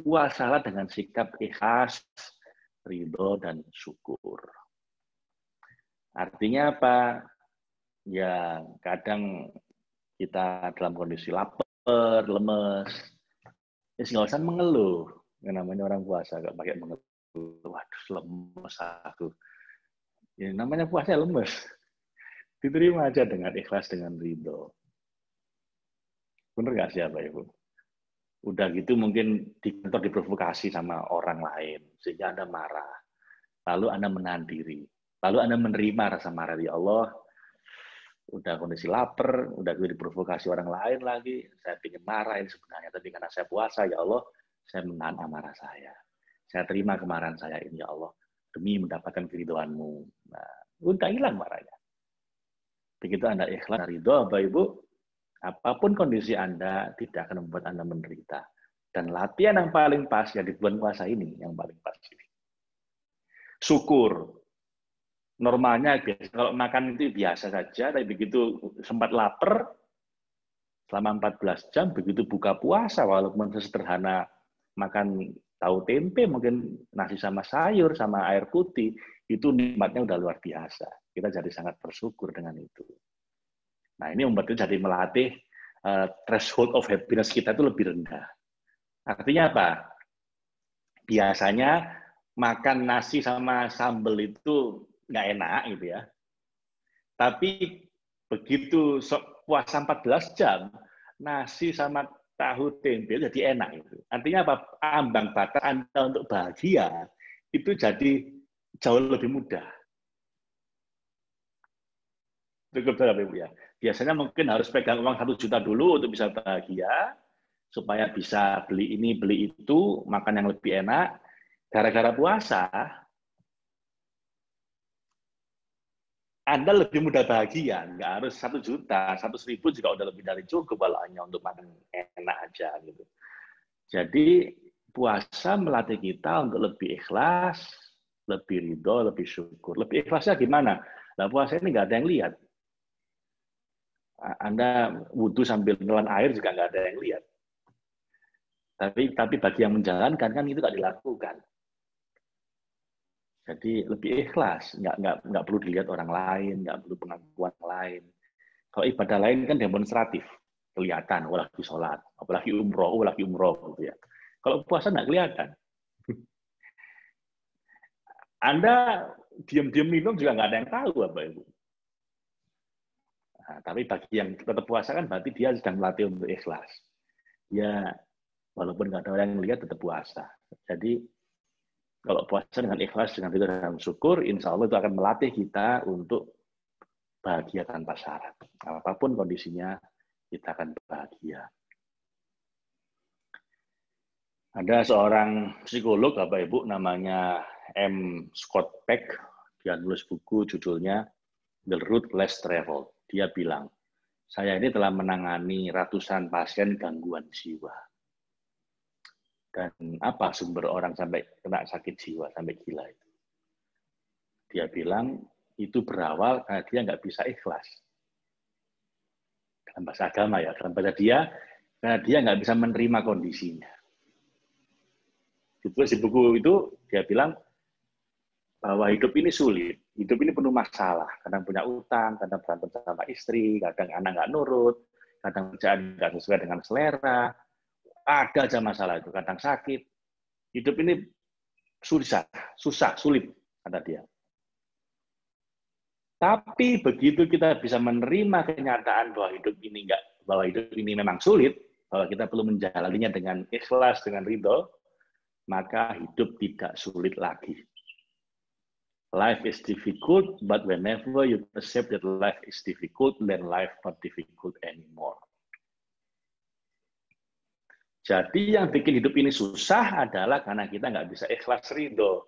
puasalah dengan sikap ikhlas, ridho, dan syukur. Artinya apa? Ya, kadang kita dalam kondisi lapar, lemes, ya nggak usah mengeluh. Yang namanya orang puasa, nggak pakai mengeluh. Waduh, lemes aku. Ya, namanya puasa lemes. Diterima aja dengan ikhlas, dengan ridho. Bener nggak sih, Bapak Ibu? Udah gitu mungkin di kantor diprovokasi sama orang lain, sehingga Anda marah. Lalu Anda menahan diri. Lalu Anda menerima rasa marah. Ya Allah, udah kondisi lapar, udah gue diprovokasi orang lain lagi, saya ingin marah ini sebenarnya, tapi karena saya puasa, ya Allah, saya menahan amarah saya. Saya terima kemarahan saya ini, ya Allah, demi mendapatkan keridhoan-Mu. Nah, udah hilang marahnya. Begitu Anda ikhlas, ridho, Bapak Ibu, apapun kondisi Anda, tidak akan membuat Anda menderita. Dan latihan yang paling pas, ya di bulan puasa ini, yang paling pas ini. Syukur. Normalnya biasa, kalau makan itu biasa saja, tapi begitu sempat lapar, selama 14 jam, begitu buka puasa, walaupun sesederhana makan tahu tempe, mungkin nasi sama sayur, sama air putih, itu nikmatnya udah luar biasa. Kita jadi sangat bersyukur dengan itu. Nah, ini membuat kita jadi melatih threshold of happiness kita itu lebih rendah. Artinya apa? Biasanya makan nasi sama sambal itu nggak enak gitu ya. Tapi begitu puasa 14 jam, nasi sama tahu tempe jadi enak itu. Artinya apa? Ambang batas Anda untuk bahagia itu jadi jauh lebih mudah. Cukup Bapak Ibu ya. Biasanya mungkin harus pegang uang 1 juta dulu untuk bisa bahagia, supaya bisa beli ini, beli itu, makan yang lebih enak. Gara-gara puasa, Anda lebih mudah bahagia. Nggak harus 1 juta, 100.000 juga udah lebih dari cukup kalau hanya untuk makan enak aja gitu. Jadi puasa melatih kita untuk lebih ikhlas, lebih ridho, lebih syukur. Lebih ikhlasnya gimana? Nah, puasa ini nggak ada yang lihat. Anda wudhu sambil nelan air juga nggak ada yang lihat. Tapi bagi yang menjalankan kan itu nggak dilakukan. Jadi lebih ikhlas, nggak perlu dilihat orang lain, nggak perlu pengakuan lain. Kalau ibadah lain kan demonstratif, kelihatan, oh lagi sholat, apalagi umroh gitu ya. Kalau puasa nggak kelihatan. Anda diam-diam minum juga nggak ada yang tahu Bapak Ibu. Nah, tapi bagi yang tetap puasa kan berarti dia sedang melatih untuk ikhlas. Ya, walaupun nggak ada orang yang lihat tetap puasa. Jadi kalau puasa dengan ikhlas, dengan ridho dan syukur, insya Allah itu akan melatih kita untuk bahagia tanpa syarat. Apapun kondisinya, kita akan bahagia. Ada seorang psikolog, Bapak Ibu, namanya M. Scott Peck. Dia nulis buku judulnya The Road Less Traveled. Dia bilang, saya ini telah menangani ratusan pasien gangguan jiwa. Dan apa sumber orang sampai kena sakit jiwa, sampai gila itu? Dia bilang, itu berawal karena dia nggak bisa ikhlas. Dalam bahasa agama ya, dalam bahasa dia, karena dia nggak bisa menerima kondisinya. Ditulis di buku itu, dia bilang, bahwa hidup ini sulit, hidup ini penuh masalah. Kadang punya utang, kadang berantem sama istri, kadang anak nggak nurut, kadang kerjaan nggak sesuai dengan selera, ada aja masalah itu, kadang sakit. Hidup ini susah, sulit, kata dia. Tapi begitu kita bisa menerima kenyataan bahwa hidup ini memang sulit, bahwa kita perlu menjalaninya dengan ikhlas, dengan ridho, maka hidup tidak sulit lagi. Life is difficult, but whenever you accept that life is difficult, then life not difficult anymore. Jadi yang bikin hidup ini susah adalah karena kita nggak bisa ikhlas ridho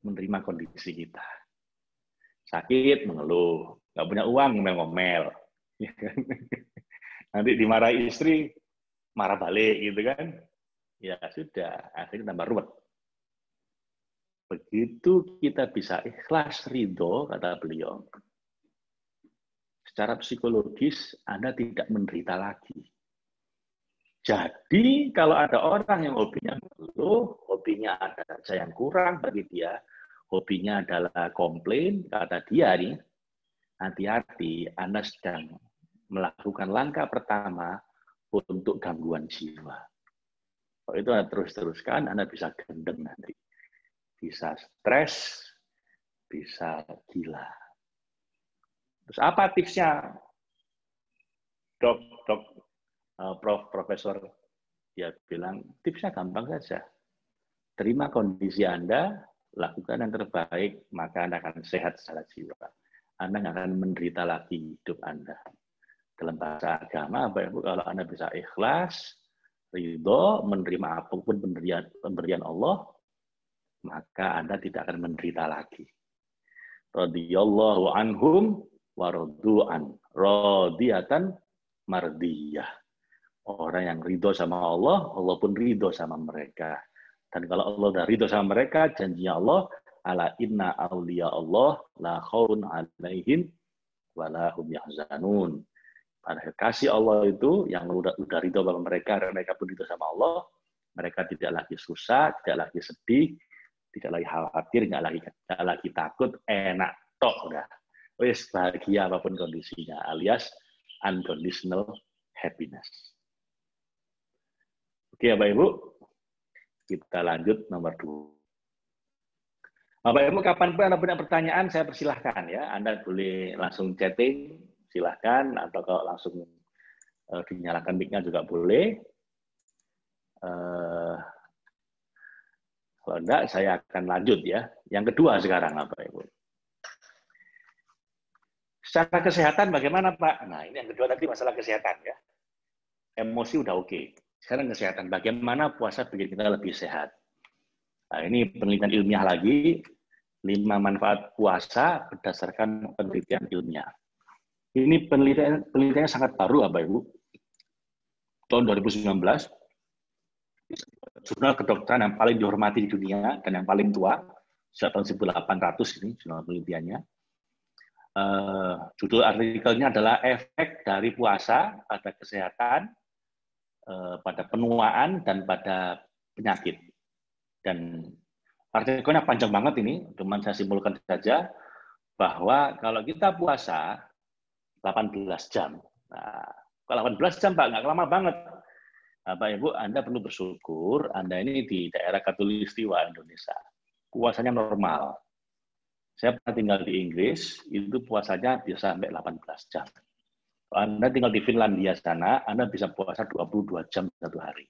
menerima kondisi kita. Sakit, mengeluh. Nggak punya uang, ngomel-ngomel. Nanti dimarahi istri, marah balik gitu kan. Ya sudah, akhirnya tambah ruwet. Begitu kita bisa ikhlas ridho, kata beliau, secara psikologis Anda tidak menderita lagi. Jadi kalau ada orang yang hobinya mengeluh, hobinya ada saja yang kurang bagi dia, hobinya adalah komplain, kata dia nih, hati-hati Anda sedang melakukan langkah pertama untuk gangguan jiwa. Kalau itu Anda terus-teruskan, Anda bisa gendeng nanti. Bisa stres, bisa gila. Terus apa tipsnya? Profesor, dia bilang, tipsnya gampang saja. Terima kondisi Anda, lakukan yang terbaik, maka Anda akan sehat secara jiwa. Anda nggak akan menderita lagi hidup Anda. Dalam bahasa agama, Bapak Ibu, kalau Anda bisa ikhlas, ridho, menerima apapun pemberian Allah, maka Anda tidak akan menderita lagi. Radhiyallahu anhum wa radu'an. Radiyatan mardiyah. Orang yang ridho sama Allah, Allah pun ridho sama mereka. Dan kalau Allah udah ridho sama mereka, janjinya Allah, ala inna awliya Allah la khawun alaihim wa la hum yahzanun. Pada kasih Allah itu, yang udah ridho sama mereka, dan mereka pun ridho sama Allah, mereka tidak lagi susah, tidak lagi sedih, tidak lagi khawatir, nggak lagi takut, enak, tok udah. Wes bahagia apapun kondisinya, alias unconditional happiness. Oke, Bapak Ibu, kita lanjut nomor 2. Bapak Ibu, kapanpun Anda punya pertanyaan, saya persilahkan ya. Anda boleh langsung chatting, silahkan, atau kalau langsung dinyalakan mic-nya juga boleh. Kalau enggak, saya akan lanjut ya. Yang kedua sekarang, Bapak Ibu. Secara kesehatan bagaimana Pak? Nah ini yang kedua tadi masalah kesehatan ya. Emosi udah oke. Sekarang kesehatan. Bagaimana puasa bikin kita lebih sehat? Nah ini penelitian ilmiah lagi. 5 manfaat puasa berdasarkan penelitian ilmiah. Ini penelitiannya sangat baru Bapak Ibu. Tahun 2019. Jurnal kedokteran yang paling dihormati di dunia dan yang paling tua. Sejak tahun 1800 ini jurnal penelitiannya. Judul artikelnya adalah efek dari puasa pada kesehatan, pada penuaan, dan pada penyakit. Dan artikelnya panjang banget ini, cuma saya simpulkan saja bahwa kalau kita puasa 18 jam, nah, kalau 18 jam Pak, nggak lama banget. Bapak Ibu, Anda perlu bersyukur, Anda ini di daerah Khatulistiwa Indonesia. Puasanya normal. Saya pernah tinggal di Inggris, itu puasanya bisa sampai 18 jam. Kalau Anda tinggal di Finlandia sana, Anda bisa puasa 22 jam satu hari.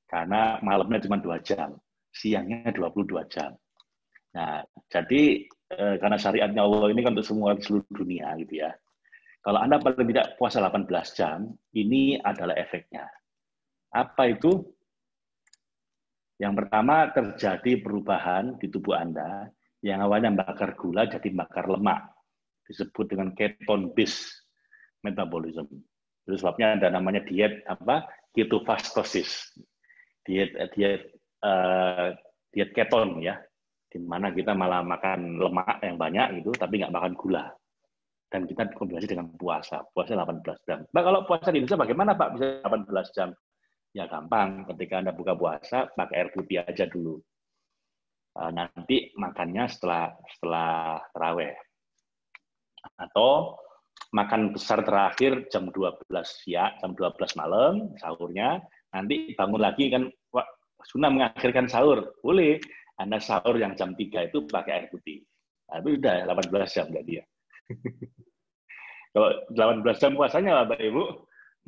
Karena malamnya cuma 2 jam, siangnya 22 jam. Nah, jadi karena syariatnya Allah ini kan untuk semua seluruh dunia gitu ya. Kalau Anda paling tidak puasa 18 jam, ini adalah efeknya. Apa itu? Yang pertama, terjadi perubahan di tubuh Anda yang awalnya bakar gula jadi bakar lemak. Disebut dengan ketone-based metabolism. Itu sebabnya ada namanya diet ketofastosis. Diet keton ya, di mana kita malah makan lemak yang banyak gitu, tapi nggak makan gula. Dan kita kombinasi dengan puasa 18 jam. Pak, kalau puasa di Indonesia bagaimana Pak bisa 18 jam? Ya gampang, ketika Anda buka puasa, pakai air putih aja dulu. Nanti makannya setelah tarawih. Atau makan besar terakhir jam 12 siang, jam 12 malam, sahurnya, nanti bangun lagi kan, sunnah mengakhirkan sahur. Boleh, Anda sahur yang jam 3 itu pakai air putih. Nah, itu udah 18 jam enggak dia. Kalau 18 jam puasanya Bapak Ibu,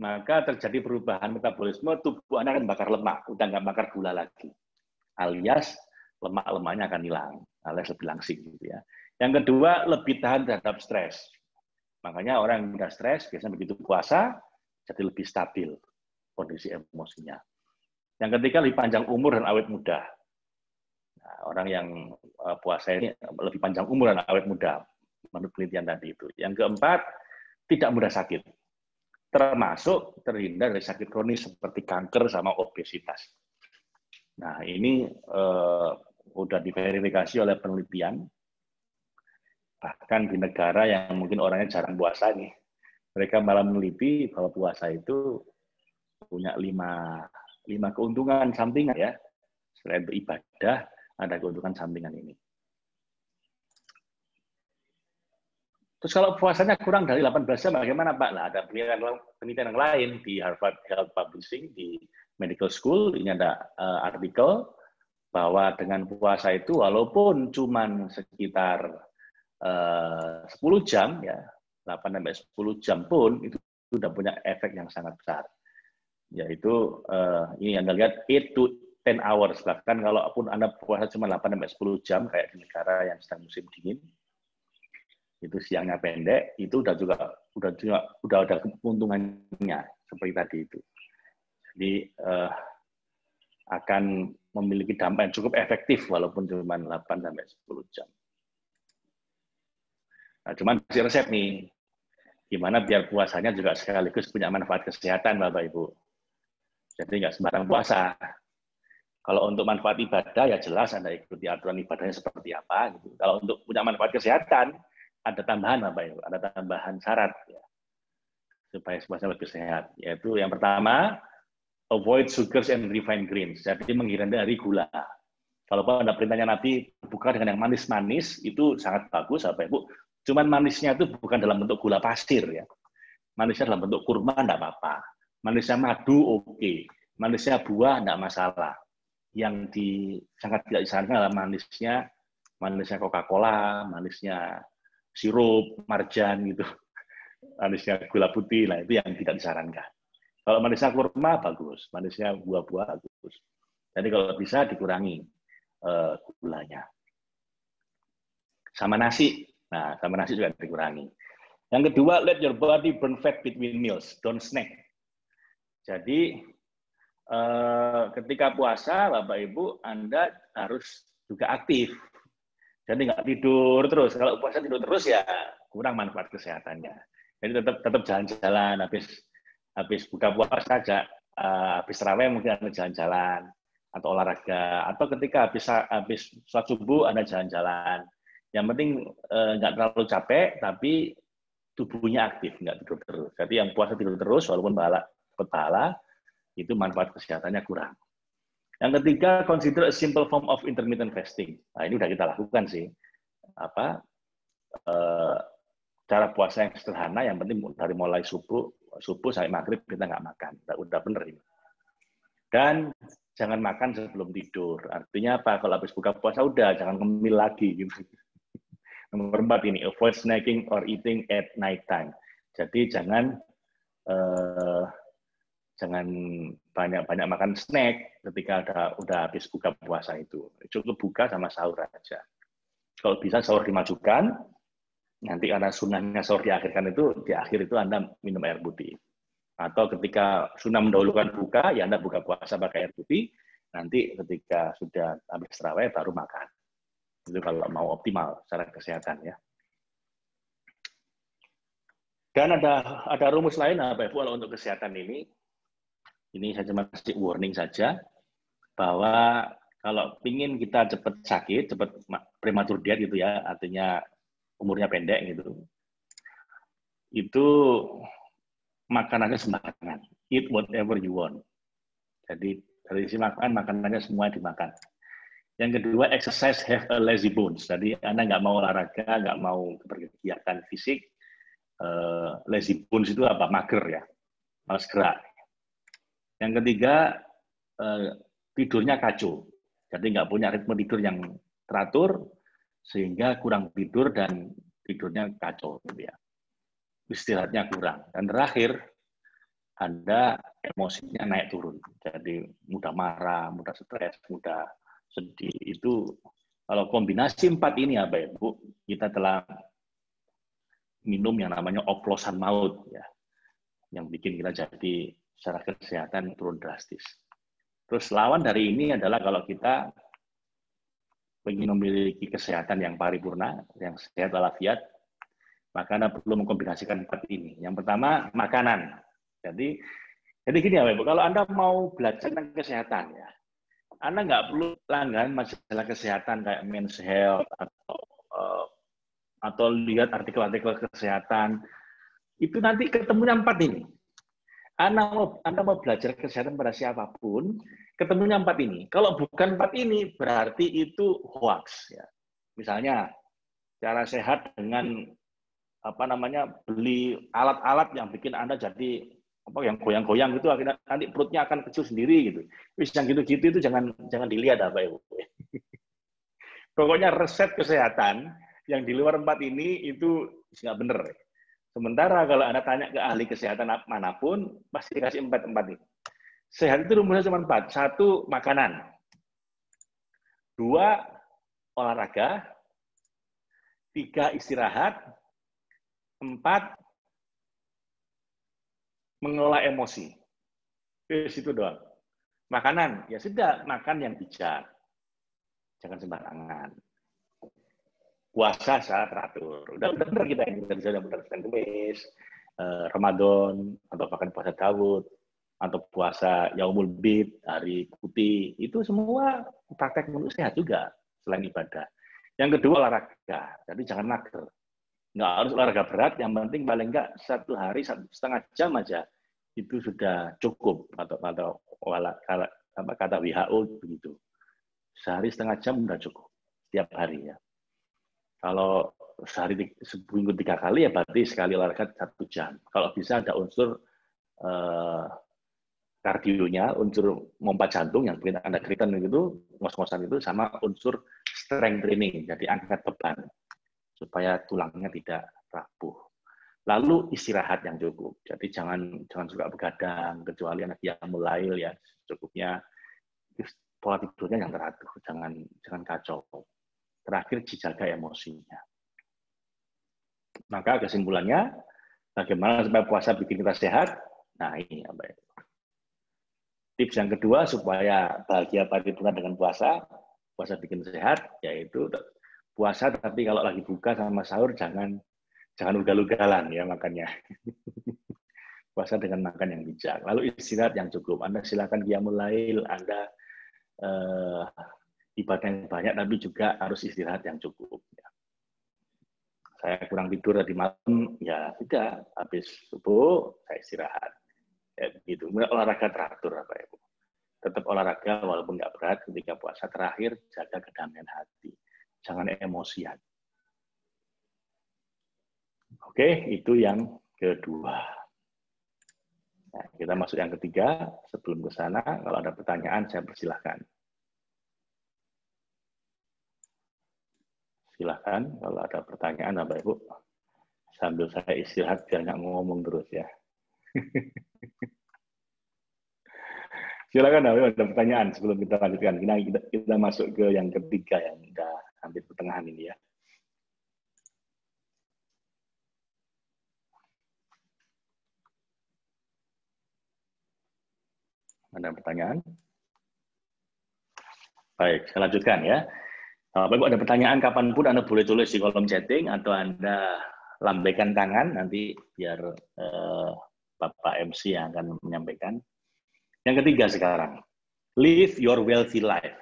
maka terjadi perubahan metabolisme, tubuh Anda akan bakar lemak, udah nggak bakar gula lagi. Alias lemak-lemaknya akan hilang, alias lebih langsing gitu ya. Yang kedua, lebih tahan terhadap stres. Makanya orang yang mudah stres, biasanya begitu puasa, jadi lebih stabil kondisi emosinya. Yang ketiga, lebih panjang umur dan awet muda. Nah, orang yang puasa ini lebih panjang umur dan awet muda, menurut penelitian tadi itu. Yang keempat, tidak mudah sakit. Termasuk terhindar dari sakit kronis seperti kanker sama obesitas. Nah, ini sudah diverifikasi oleh penelitian. Bahkan di negara yang mungkin orangnya jarang puasa nih, mereka malah meneliti bahwa puasa itu punya 5 keuntungan sampingan ya. Selain beribadah, ada keuntungan sampingan ini. Terus kalau puasanya kurang dari 18 jam, bagaimana Pak? Nah, ada penelitian yang lain di Harvard Health Publishing, di Medical School. Ini ada artikel bahwa dengan puasa itu, walaupun cuma sekitar 10 jam, ya 8-10 jam pun, itu sudah punya efek yang sangat besar. Yaitu, ini Anda lihat, 8 to 10 hours. Bahkan kalaupun Anda puasa cuma 8-10 jam, kayak di negara yang sedang musim dingin, itu siangnya pendek, itu udah ada keuntungannya seperti tadi itu. Jadi akan memiliki dampak yang cukup efektif walaupun cuma 8-10 jam. Nah, cuman kasih resep nih, gimana biar puasanya juga sekaligus punya manfaat kesehatan Bapak Ibu. Jadi nggak sembarang puasa. Kalau untuk manfaat ibadah ya jelas Anda ikuti aturan ibadahnya seperti apa gitu. Kalau untuk punya manfaat kesehatan ada tambahan Bapak Ibu, ada tambahan syarat ya, supaya puasa lebih sehat. Yaitu yang pertama, avoid sugars and refined grains. Jadi menghindari dari gula. Kalau Anda perintahnya Nabi buka dengan yang manis-manis, itu sangat bagus Bapak Ibu. Cuman manisnya itu bukan dalam bentuk gula pasir ya. Manisnya dalam bentuk kurma enggak apa-apa. Manisnya madu oke. Manisnya buah enggak masalah. Yang sangat tidak disarankan adalah manisnya Coca-Cola, manisnya sirup, marjan gitu, manisnya gula putih, lah itu yang tidak disarankan. Kalau manisnya kurma bagus, manisnya buah-buah bagus. Jadi kalau bisa dikurangi gulanya. Sama nasi, nah sama nasi juga dikurangi. Yang kedua, let your body burn fat between meals, don't snack. Jadi ketika puasa, Bapak Ibu, Anda harus juga aktif. Jadi nggak tidur terus. Kalau puasa tidur terus ya kurang manfaat kesehatannya. Jadi tetap jalan-jalan habis buka puasa aja, habis tarawih mungkin Anda jalan-jalan atau olahraga, atau ketika habis sholat subuh Anda jalan-jalan. Yang penting nggak terlalu capek, tapi tubuhnya aktif, nggak tidur terus. Jadi yang puasa tidur terus, walaupun pahala, itu manfaat kesehatannya kurang. Yang ketiga, consider a simple form of intermittent fasting. Nah, ini udah kita lakukan sih. Cara puasa yang sederhana, yang penting dari mulai subuh sampai maghrib kita nggak makan. Udah bener ini. Dan jangan makan sebelum tidur. Artinya apa? Kalau habis buka puasa udah, jangan ngemil lagi. Nomor 4 ini, avoid snacking or eating at night time. Jadi jangan banyak makan snack ketika udah habis buka puasa itu. Cukup buka sama sahur aja. Kalau bisa sahur dimajukan, nanti karena sunnahnya sahur diakhirkan itu, di akhir itu Anda minum air putih. Atau ketika sunnah mendahulukan buka, ya Anda buka puasa pakai air putih, nanti ketika sudah habis tarawih baru makan. Itu kalau mau optimal secara kesehatan ya. Dan ada rumus lain Bapak Ibu kalau untuk kesehatan ini saya cuma kasih warning saja bahwa kalau ingin kita cepat sakit, cepat prematur death gitu ya, artinya umurnya pendek gitu. Itu makanannya sembarangan. Eat whatever you want. Jadi dari sisi makanannya semua dimakan. Yang kedua, exercise have a lazy bones. Jadi Anda nggak mau olahraga, nggak mau berkegiatan fisik, lazy bones itu apa? Mager ya, malas gerak. Yang ketiga, tidurnya kacau. Jadi nggak punya ritme tidur yang teratur, sehingga kurang tidur dan tidurnya kacau. Gitu ya. Istirahatnya kurang. Dan terakhir, Anda emosinya naik turun. Jadi mudah marah, mudah stres, mudah sedih. Itu kalau kombinasi 4 ini ya Bapak Ibu, kita telah minum yang namanya oplosan maut ya, yang bikin kita jadi secara kesehatan turun drastis. Terus lawan dari ini adalah kalau kita ingin memiliki kesehatan yang paripurna, yang sehat walafiat, maka Anda perlu mengkombinasikan 4 ini. Yang pertama, makanan. Jadi gini ya Bapak Ibu, kalau Anda mau belajar tentang kesehatan ya, Anda nggak perlu langganan majalah kesehatan kayak Men's Health atau lihat artikel-artikel kesehatan. Itu nanti ketemunya 4 ini. Anda mau belajar kesehatan pada siapapun, ketemunya 4 ini. Kalau bukan 4 ini, berarti itu hoax. Ya. Misalnya, cara sehat dengan beli alat-alat yang bikin Anda jadi yang goyang-goyang gitu, akhirnya nanti perutnya akan kecil sendiri gitu. Wis yang gitu-gitu itu jangan dilihat Bapak Ibu. Pokoknya resep kesehatan yang di luar 4 ini itu nggak benar. Sementara kalau Anda tanya ke ahli kesehatan manapun, pasti dikasih 4 ini. Sehat itu rumusnya cuma 4. 1, makanan. 2, olahraga. 3, istirahat. 4, mengelola emosi. Itu doang. Makanan, ya sudah, makan yang bijak. Jangan sembarangan. Puasa secara teratur. Udah benar kita ini, sudah benar Kamis, Ramadan, atau bahkan puasa Daud, atau puasa Yaumul Bid, hari putih, itu semua praktek menurut sehat juga selain ibadah. Yang kedua, olahraga. Jadi jangan mager. Nggak harus olahraga berat, yang penting paling nggak 1 hari 1,5 jam aja itu sudah cukup, atau kata WHO begitu. Sehari 1,5 jam sudah cukup setiap hari ya. Kalau seminggu 3 kali ya berarti sekali olahraga 1 jam. Kalau bisa ada unsur kardionya, unsur pompa jantung yang bikin Anda keritan gitu, ngos-ngosan itu, sama unsur strength training, jadi angkat beban supaya tulangnya tidak rapuh. Lalu istirahat yang cukup. Jadi jangan suka begadang, kecuali anak yang mulai ya cukupnya. Pola tidurnya yang teratur, jangan kacau. Terakhir dijaga emosinya. Maka kesimpulannya, bagaimana supaya puasa bikin kita sehat? Nah, ini apa itu? Tips yang kedua supaya bahagia paripurna dengan puasa bikin sehat, yaitu puasa tapi kalau lagi buka sama sahur jangan ugal-ugalan ya makannya. Puasa dengan makan yang bijak. Lalu istirahat yang cukup. Anda silakan qiyamul lail, Anda ibadah yang banyak, tapi juga harus istirahat yang cukup. Saya kurang tidur tadi malam, ya tidak. Habis subuh, saya istirahat. Ya, begitu. Olahraga teratur, Bapak Ibu. Tetap olahraga walaupun nggak berat ketika puasa. Terakhir, jaga kedamaian hati. Jangan emosian. Oke, itu yang kedua. Nah, kita masuk yang ketiga. Sebelum ke sana, kalau ada pertanyaan, saya persilahkan. Silahkan, kalau ada pertanyaan, Bapak Ibu. Sambil saya istirahat, biar nggak ngomong terus ya. Silakan, Bapak Ibu, ada pertanyaan sebelum kita lanjutkan. Kita masuk ke yang ketiga, yang udah hampir pertengahan ini ya. Ada pertanyaan? Baik, saya lanjutkan ya. Bapak Ibu ada pertanyaan, kapanpun Anda boleh tulis di kolom chatting atau Anda lambaikan tangan, nanti biar Bapak MC yang akan menyampaikan. Yang ketiga sekarang, live your wealthy life.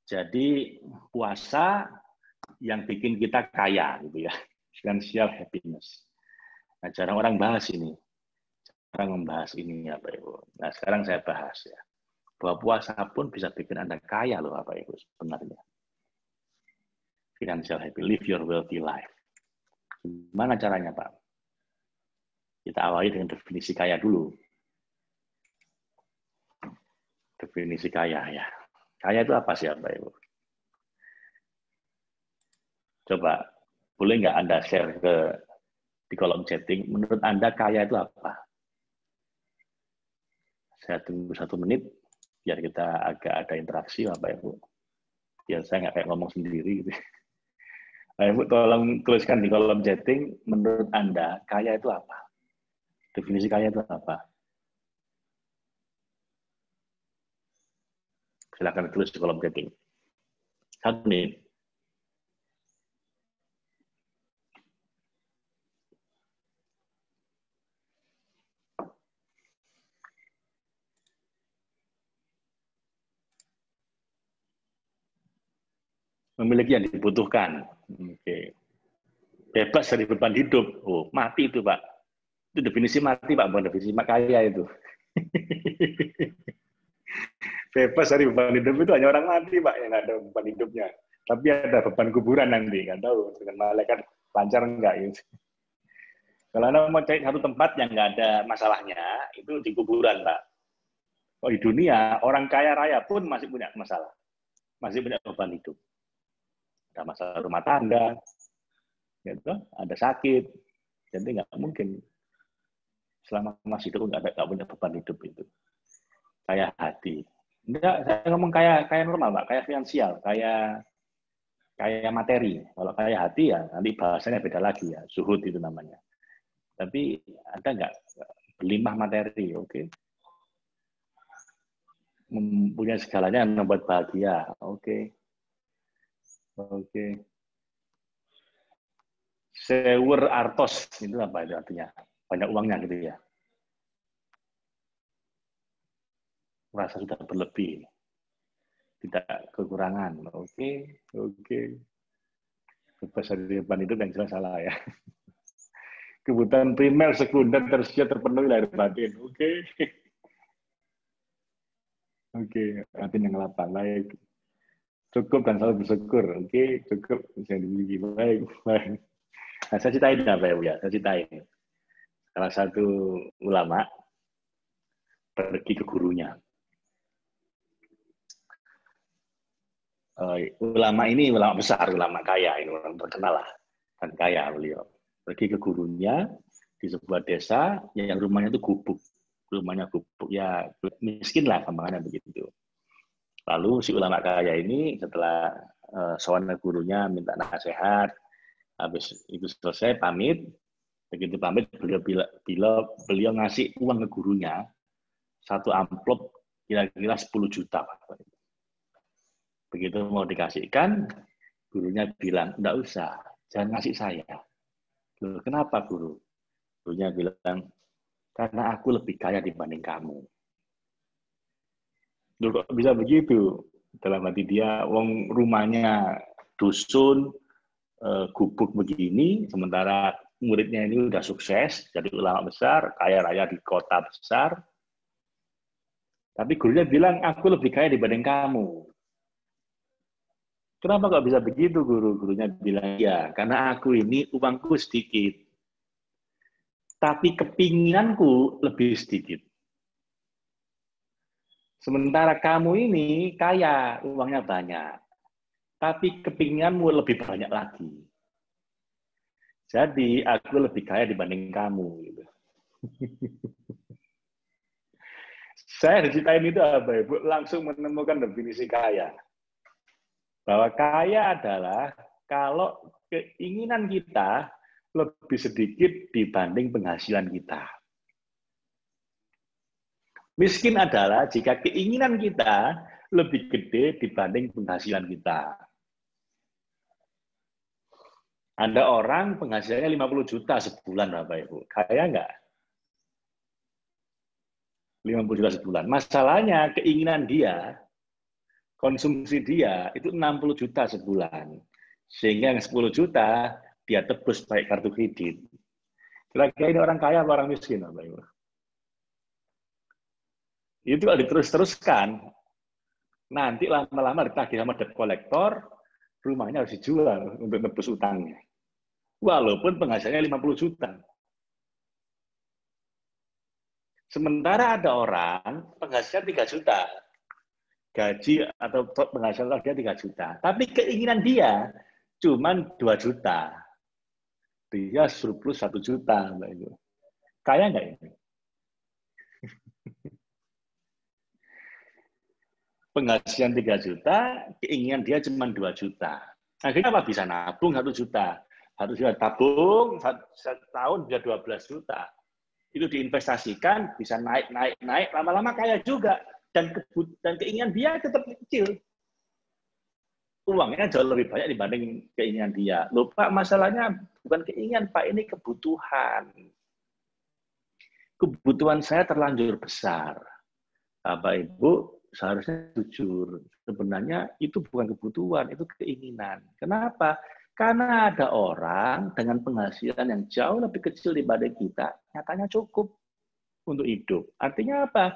Jadi puasa yang bikin kita kaya, gitu ya, financial happiness. Nah, jarang orang bahas ini. Jarang membahas ini ya, Bapak Ibu. Nah, sekarang saya bahas ya. Bahwa puasa pun bisa bikin Anda kaya loh, Bapak Ibu, sebenarnya. Financial happy, live your wealthy life. Gimana caranya, Pak? Kita awali dengan definisi kaya dulu. Definisi kaya ya. Kaya itu apa sih, Bapak Ibu? Coba, boleh nggak Anda share di kolom chatting, menurut Anda kaya itu apa? Saya tunggu 1 menit, biar kita agak ada interaksi, Bapak Ibu. Biar saya nggak kayak ngomong sendiri. Gitu. Bapak Ibu, tolong tuliskan di kolom chatting, menurut Anda, kaya itu apa? Definisi kaya itu apa? Silakan tulis di kolom chatting. 1 menit. Memiliki yang dibutuhkan. Oke. Bebas dari beban hidup. Oh, mati itu, Pak. Itu definisi mati, Pak, bukan definisi kaya itu. Bebas dari beban hidup itu hanya orang mati, Pak, yang ada beban hidupnya. Tapi ada beban kuburan nanti, nggak tahu dengan malaikat lancar enggak gitu. Kalau Anda mau cari satu tempat yang nggak ada masalahnya, itu di kuburan, Pak. Oh, di dunia, orang kaya raya pun masih punya masalah. Masih punya beban hidup. Ada masalah rumah tangga, gitu, ada sakit, jadi nggak mungkin selama masih hidup nggak punya beban hidup itu. Kaya hati, enggak, saya ngomong kaya normal, Pak, kaya finansial, kaya materi. Kalau kaya hati ya nanti bahasanya beda lagi ya, zuhud itu namanya. Tapi ada nggak berlimpah materi, oke? Mempunyai segalanya yang membuat bahagia, oke. Sewur artos, itu apa itu artinya? Banyak uangnya gitu ya. Merasa sudah berlebih. Tidak kekurangan. Oke. Bebas dari beban itu yang jelas salah ya. Kebutuhan primer, sekunder, tersier terpenuhi lahir batin. Oke. Batin yang lapang. Baik. Cukup dan selalu bersyukur. Oke, cukup. Bisa dimiliki. Baik. Nah, saya ceritain apa ya? Saya ceritain. Salah satu ulama pergi ke gurunya. Ulama ini ulama besar, ulama kaya, ini orang terkenal lah, dan kaya beliau. Pergi ke gurunya di sebuah desa yang rumahnya itu gubuk. Rumahnya gubuk, ya miskin lah, gampangannya begitu. Lalu si ulama kaya ini setelah sowan gurunya minta nasihat, habis itu selesai pamit, Begitu pamit, beliau ngasih uang ke gurunya, satu amplop kira-kira 10 juta. Begitu mau dikasihkan, gurunya bilang, enggak usah, jangan ngasih saya. Loh, kenapa guru? Gurunya bilang, karena aku lebih kaya dibanding kamu. Loh, kok bisa begitu? Dalam hati dia, wong rumahnya dusun, gubuk begini, sementara muridnya ini udah sukses, jadi ulama besar, kaya raya di kota besar. Tapi gurunya bilang, aku lebih kaya dibanding kamu. Kenapa kok bisa begitu, guru? Gurunya bilang, ya, karena aku ini uangku sedikit. Tapi kepinginanku lebih sedikit. Sementara kamu ini kaya, uangnya banyak. Tapi kepinginanmu lebih banyak lagi. Jadi, aku lebih kaya dibanding kamu. Gitu. Saya diceritain itu apa, Ibu? Langsung menemukan definisi kaya. Bahwa kaya adalah kalau keinginan kita lebih sedikit dibanding penghasilan kita. Miskin adalah jika keinginan kita lebih gede dibanding penghasilan kita. Ada orang penghasilannya 50 juta sebulan, Bapak Ibu. Kaya nggak? 50 juta sebulan. Masalahnya keinginan dia, konsumsi dia itu 60 juta sebulan. Sehingga yang 10 juta dia tebus pakai kartu kredit. Kira-kira ini orang kaya atau orang miskin, Bapak Ibu? Itu kalau diterus-teruskan, nanti lama-lama ditagih sama debt collector, rumahnya harus dijual untuk tebus utangnya. Walaupun penghasilannya 50 juta. Sementara ada orang penghasilan 3 juta. Gaji atau penghasilan dia 3 juta. Tapi keinginan dia cuma 2 juta. Dia surplus 1 juta. Mbak Ibu. Kaya nggak ini? Penghasilan 3 juta, keinginan dia cuma 2 juta. Akhirnya apa? Bisa nabung 1 juta. Harus tabung, setahun bisa 12 juta. Itu diinvestasikan, bisa naik, lama-lama kaya juga. Dan keinginan dia tetap kecil. Uangnya jauh lebih banyak dibanding keinginan dia. Loh Pak, masalahnya bukan keinginan, Pak, ini kebutuhan. Kebutuhan saya terlanjur besar. Bapak Ibu, seharusnya jujur. Sebenarnya itu bukan kebutuhan, itu keinginan. Kenapa? Karena ada orang dengan penghasilan yang jauh lebih kecil dibanding kita, nyatanya cukup untuk hidup. Artinya apa?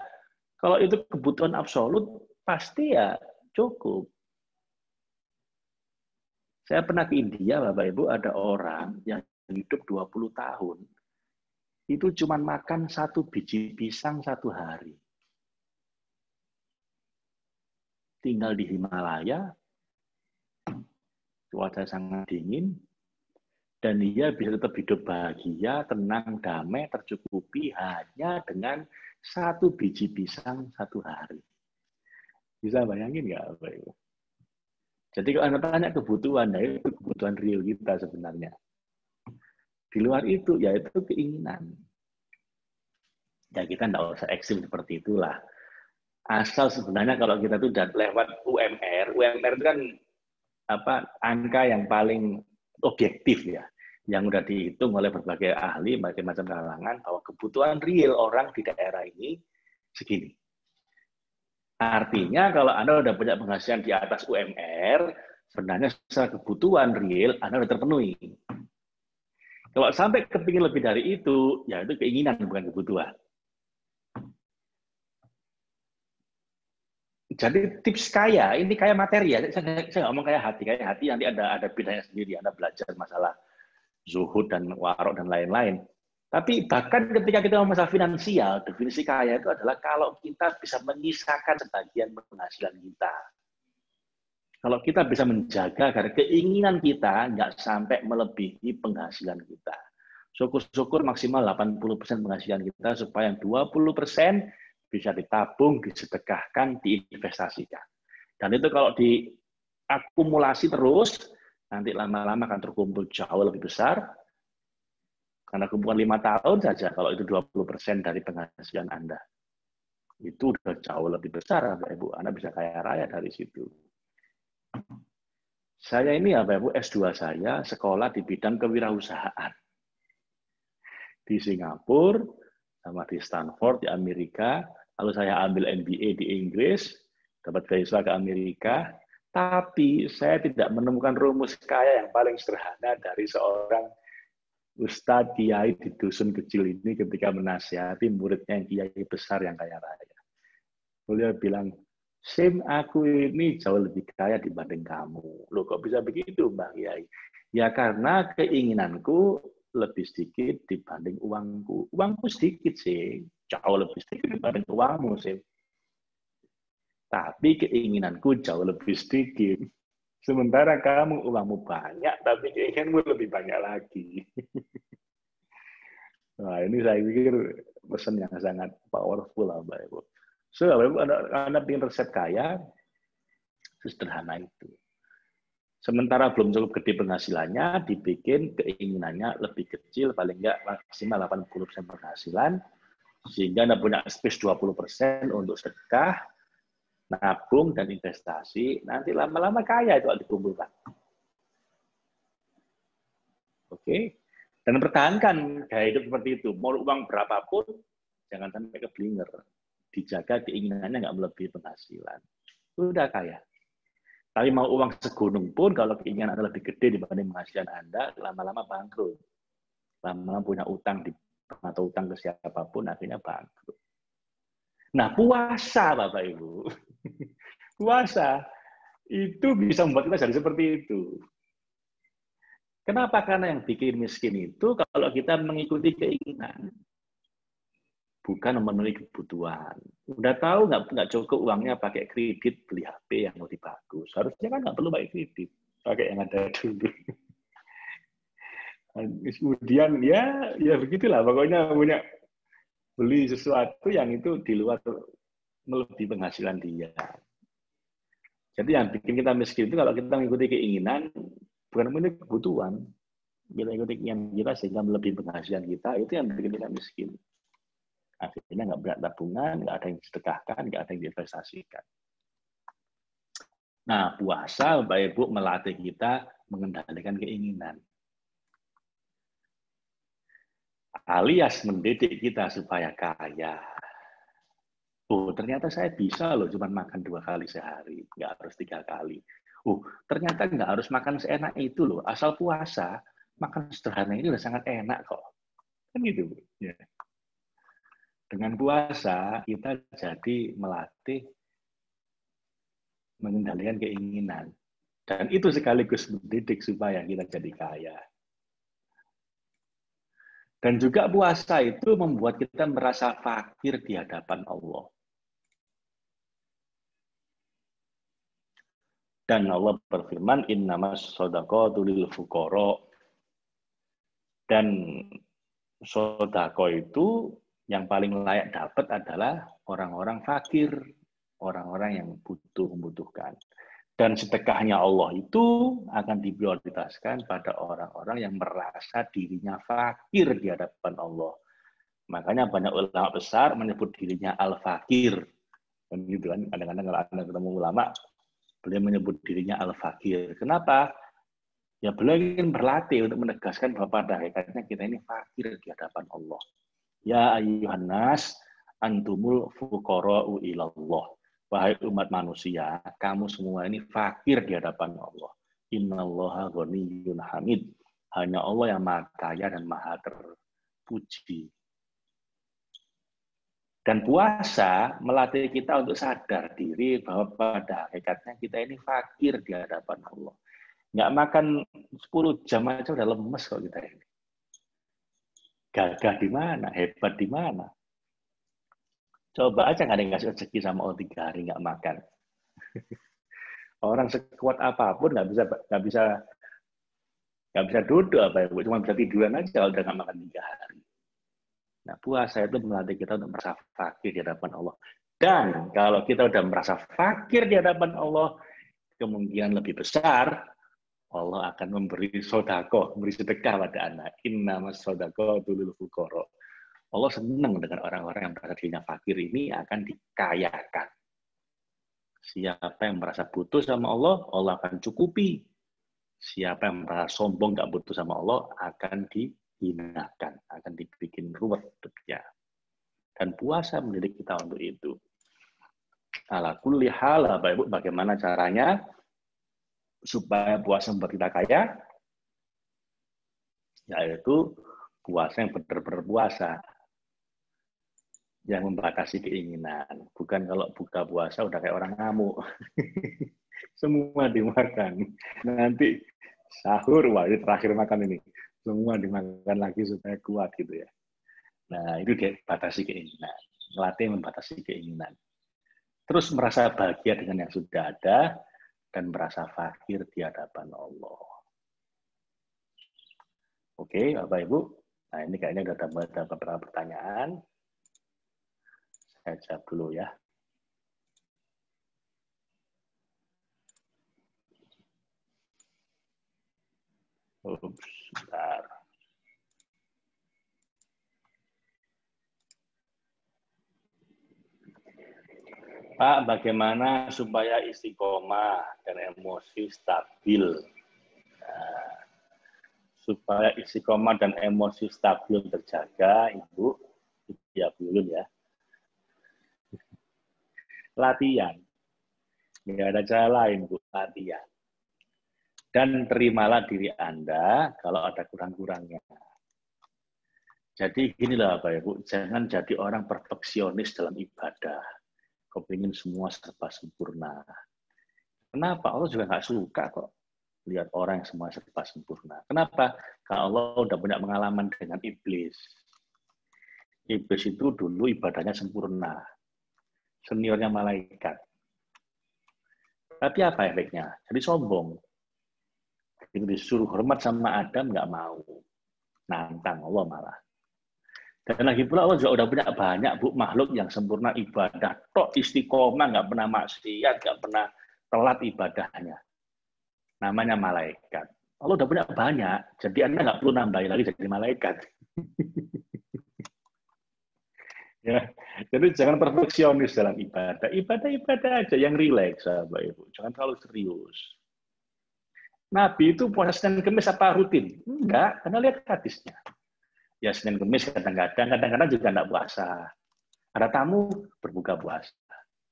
Kalau itu kebutuhan absolut, pasti ya cukup. Saya pernah ke India, Bapak Ibu, ada orang yang hidup 20 tahun, itu cuma makan 1 biji pisang 1 hari. Tinggal di Himalaya, cuaca sangat dingin, dan dia bisa tetap hidup bahagia, tenang, damai, tercukupi hanya dengan 1 biji pisang 1 hari. Bisa bayangin nggak, Bapak Ibu? Jadi kalau Anda tanya kebutuhan, nah itu kebutuhan real kita sebenarnya. Di luar itu, yaitu keinginan. Ya kita nggak usah ekstrim seperti itulah. Asal sebenarnya kalau kita tuh udah lewat UMR itu kan angka yang paling objektif ya, yang udah dihitung oleh berbagai ahli, berbagai macam kalangan, bahwa kebutuhan real orang di daerah ini segini. Artinya kalau Anda udah punya penghasilan di atas UMR, sebenarnya secara kebutuhan real Anda udah terpenuhi. Kalau sampai kepingin lebih dari itu, ya itu keinginan bukan kebutuhan. Jadi tips kaya, ini kaya materi ya, saya nggak ngomong kaya hati nanti ada bedanya sendiri, Anda belajar masalah zuhud dan warok dan lain-lain. Tapi bahkan ketika kita ngomong masalah finansial, definisi kaya itu adalah kalau kita bisa menyisakan sebagian penghasilan kita. Kalau kita bisa menjaga agar keinginan kita nggak sampai melebihi penghasilan kita. Syukur-syukur maksimal 80% penghasilan kita, supaya 20% bisa ditabung, disedekahkan, diinvestasikan. Dan itu kalau diakumulasi terus, nanti lama-lama akan terkumpul jauh lebih besar. Karena kumpulan 5 tahun saja, kalau itu 20% dari penghasilan Anda. Itu udah jauh lebih besar, Bapak Ibu. Anda bisa kaya raya dari situ. Saya ini, Bapak Ibu, S2 saya sekolah di bidang kewirausahaan. Di Singapura, sama di Stanford, di Amerika. Lalu saya ambil MBA di Inggris, dapat beasiswa ke Amerika. Tapi saya tidak menemukan rumus kaya yang paling sederhana dari seorang Ustadz Kiai di dusun kecil ini ketika menasihati muridnya yang kiai besar yang kaya raya. Beliau bilang, Sim, aku ini jauh lebih kaya dibanding kamu. Loh, kok bisa begitu, Mbak Kiai? Ya karena keinginanku lebih sedikit dibanding uangku. Uangku sedikit sih, jauh lebih sedikit dibanding uangmu sih. Tapi keinginanku jauh lebih sedikit. Sementara kamu uangmu banyak, tapi keinginanmu lebih banyak lagi. Nah, ini saya pikir pesan yang sangat powerful lah, Mbak Ibu. So, Anda ingin resep kaya, sederhana itu. Sementara belum cukup gede penghasilannya, dibikin keinginannya lebih kecil, paling nggak maksimal 80% penghasilan, sehingga Anda punya space 20% untuk sedekah, nabung, dan investasi. Nanti lama-lama kaya itu dikumpulkan. Oke? Dan pertahankan gaya hidup seperti itu. Mau uang berapapun, jangan sampai keblinger. Dijaga keinginannya nggak melebihi penghasilan. Sudah kaya. Tapi mau uang segunung pun, kalau keinginan Anda lebih gede dibanding penghasilan Anda, lama-lama bangkrut. Lama-lama punya utang atau utang ke siapapun, akhirnya bangkrut. Nah, puasa, Bapak Ibu. Puasa itu bisa membuat kita jadi seperti itu. Kenapa? Karena yang bikin miskin itu kalau kita mengikuti keinginan, bukan memenuhi kebutuhan. Udah tahu nggak cukup uangnya pakai kredit beli HP yang lebih bagus. Harusnya kan nggak perlu pakai kredit, pakai yang ada dulu. Kemudian ya begitulah. Pokoknya punya beli sesuatu yang itu di luar melebihi penghasilan dia. Jadi yang bikin kita miskin itu kalau kita mengikuti keinginan, bukan mengikuti kebutuhan. Kita ikuti keinginan kita sehingga melebihi penghasilan kita, itu yang bikin kita miskin. Akhirnya nggak berat tabungan, nggak ada yang disedekahkan, nggak ada yang diinvestasikan. Nah, puasa, Bapak Ibu, melatih kita mengendalikan keinginan. Alias mendidik kita supaya kaya. Oh, ternyata saya bisa loh cuma makan 2 kali sehari, nggak harus 3 kali. Oh, ternyata nggak harus makan seenak itu loh, asal puasa, makan sederhana ini udah sangat enak kok. Kan gitu, Bu. Ya. Dengan puasa, kita jadi melatih mengendalikan keinginan. Dan itu sekaligus mendidik supaya kita jadi kaya. Dan juga puasa itu membuat kita merasa fakir di hadapan Allah. Dan Allah berfirman, innamas shadaqatu lil fuqara. Dan sedekah itu yang paling layak dapat adalah orang-orang fakir, orang-orang yang membutuhkan. Dan sedekahnya Allah itu akan diprioritaskan pada orang-orang yang merasa dirinya fakir di hadapan Allah. Makanya banyak ulama besar menyebut dirinya al-fakir. Dan gitu kan, kadang-kadang kalau Anda ketemu ulama, beliau menyebut dirinya al-fakir. Kenapa? Ya beliau ingin berlatih untuk menegaskan bahwa pada hakikatnya kita ini fakir di hadapan Allah. Ya ayyuhan nas, antumul fuqara'u ilallah. Wahai umat manusia, kamu semua ini fakir di hadapan Allah. Innallaha ghaniyyun hamid. Hanya Allah yang maha kaya dan maha terpuji. Dan puasa melatih kita untuk sadar diri bahwa pada hakikatnya kita ini fakir di hadapan Allah. Nggak makan 10 jam aja udah lemes kok kita ini. Gagah di mana? Hebat di mana? Coba aja nggak ada yang ngasih rezeki sama Allah 3 hari nggak makan. Orang sekuat apapun nggak bisa duduk apa ya, cuma bisa tiduran aja kalau udah nggak makan 3 hari. Nah, puasa itu melatih kita untuk merasa fakir di hadapan Allah. Dan kalau kita udah merasa fakir di hadapan Allah, kemungkinan lebih besar Allah akan memberi sedekah, memberi sedekah pada Anda. Innamas shadaqatu lil fuqara. Allah senang dengan orang-orang yang merasa dirinya fakir ini akan dikayakan. Siapa yang merasa butuh sama Allah, Allah akan cukupi. Siapa yang merasa sombong nggak butuh sama Allah, akan dihinakan, akan dibikin ruwet hidupnya. Dan puasa mendidik kita untuk itu. Ala kulli hal, Bapak Ibu, bagaimana caranya supaya puasa membuat kita kaya? Yaitu puasa yang benar-benar puasa. Yang membatasi keinginan. Bukan kalau buka puasa udah kayak orang ngamuk. Semua dimakan. Nanti sahur, wah ini terakhir makan ini. Semua dimakan lagi supaya kuat gitu ya. Nah itu dia batasi keinginan. Melatih membatasi keinginan. Terus merasa bahagia dengan yang sudah ada dan merasa fakir di hadapan Allah. Oke, Bapak Ibu. Nah ini kayaknya sudah ada beberapa pertanyaan. Saya jawab dulu ya. Sebentar. Pak, bagaimana supaya istiqomah dan emosi stabil? Nah, supaya istiqomah dan emosi stabil terjaga, Ibu, ya dulu ya. Latihan. Nggak ada cara lain, Bu. Latihan. Dan terimalah diri Anda kalau ada kurang-kurangnya. Jadi ginilah Bapak Ibu, jangan jadi orang perfeksionis dalam ibadah. Kepingin semua serba sempurna. Kenapa? Allah juga nggak suka kok lihat orang yang semua serba sempurna. Kenapa? Karena Allah udah punya pengalaman dengan iblis. Iblis itu dulu ibadahnya sempurna. Seniornya malaikat. Tapi apa efeknya? Jadi sombong. Itu disuruh hormat sama Adam, nggak mau. Nantang Allah malah. Dan lagi pula Allah juga udah punya banyak makhluk yang sempurna ibadah. Tok istiqomah, nggak pernah maksiat, nggak pernah telat ibadahnya. Namanya malaikat. Allah udah punya banyak. Jadi Anda nggak perlu nambahin lagi jadi malaikat. Ya, jadi jangan perfeksionis dalam ibadah. Ibadah aja yang rileks, Bapak Ibu. Jangan terlalu serius. Nabi itu puasa Senin Kemis apa rutin? Enggak, karena lihat hadisnya. Ya Senin Kemis kadang-kadang juga enggak puasa. Ada tamu berbuka puasa.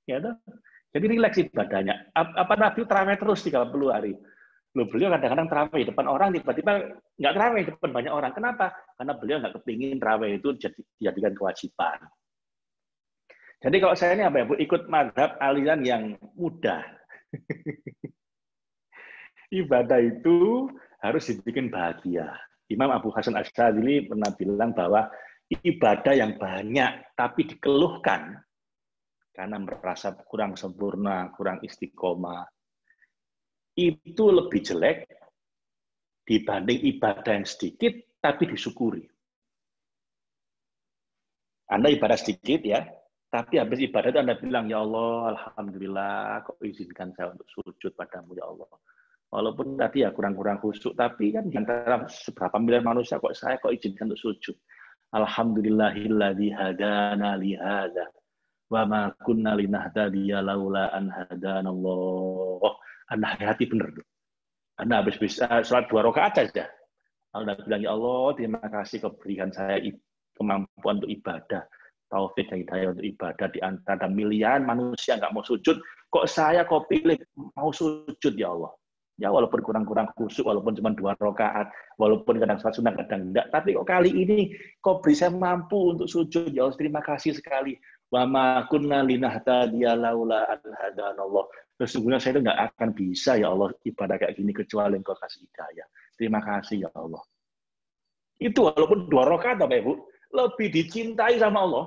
Ya toh? Jadi rileks ibadahnya. Apa Nabi terawih terus 30 hari? Loh, beliau kadang-kadang terawih depan orang, tiba-tiba nggak terawih depan banyak orang. Kenapa? Karena beliau nggak kepingin terawih itu dijadikan kewajiban. Jadi kalau saya ini apa ya, Bu? Ikut mazhab aliran yang mudah. Ibadah itu harus dibikin bahagia. Imam Abu Hasan Asy'adzili pernah bilang bahwa ibadah yang banyak tapi dikeluhkan karena merasa kurang sempurna, kurang istiqomah, itu lebih jelek dibanding ibadah yang sedikit tapi disyukuri. Anda ibadah sedikit ya, tapi habis ibadah itu Anda bilang, ya Allah, Alhamdulillah, kok izinkan saya untuk sujud padamu, ya Allah. Walaupun tadi ya kurang-kurang khusyuk, tapi kan di antara seberapa miliar manusia kok saya kok izinkan untuk sujud. Alhamdulillahilladzi hadana li hadza wa ma kunna linahtadiya laula an hadanallah. Anda hati benar tuh. Anda habis bisa sholat 2 rakaat saja. Anda bilang, ya Allah, terima kasih kau berikan saya kemampuan untuk ibadah. Taufik dan hidayah untuk ibadah di antara miliaran manusia nggak mau sujud, kok saya kau pilih mau sujud ya Allah. Ya walaupun kurang-kurang khusyuk, walaupun cuma 2 rakaat, walaupun kadang sholat sunnah kadang enggak, tapi kok kali ini kau beri saya mampu untuk sujud ya Allah, terima kasih sekali. Wa ma kunna linahtadiya laula an hadanallah. Sesungguhnya saya itu nggak akan bisa ya Allah ibadah kayak gini kecuali Engkau kasih hidayah. Terima kasih ya Allah. Itu walaupun 2 rakaat Bapak Ibu, lebih dicintai sama Allah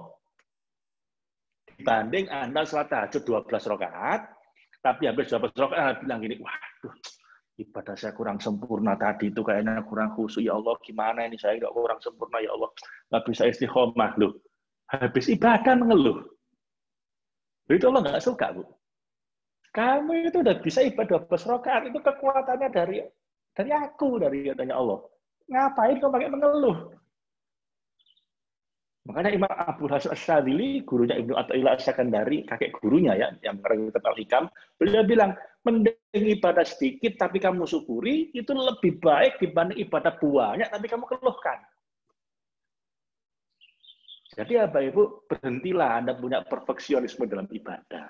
dibanding Anda sholat tahajud 12 rakaat, tapi habis 12 rakaat bilang gini, waduh, ibadah saya kurang sempurna tadi itu kayaknya kurang khusyuk ya Allah, gimana ini saya nggak kurang sempurna ya Allah, nggak bisa istiqomah loh. Habis ibadah mengeluh. Itu Allah nggak suka, Bu. Kamu itu udah bisa ibadah 12 rakaat, itu kekuatannya dari Dari aku, dari katanya Allah. Ngapain kau pakai mengeluh? Makanya Imam Abu Hasan Asyadzili, gurunya Ibnu Athaillah As-Sakandari, kakek gurunya ya, yang mengarang kitab Al-Hikam, beliau bilang, mending ibadah sedikit tapi kamu syukuri, itu lebih baik dibanding ibadah banyak tapi kamu keluhkan. Jadi Bapak Ibu, berhentilah Anda punya perfeksionisme dalam ibadah.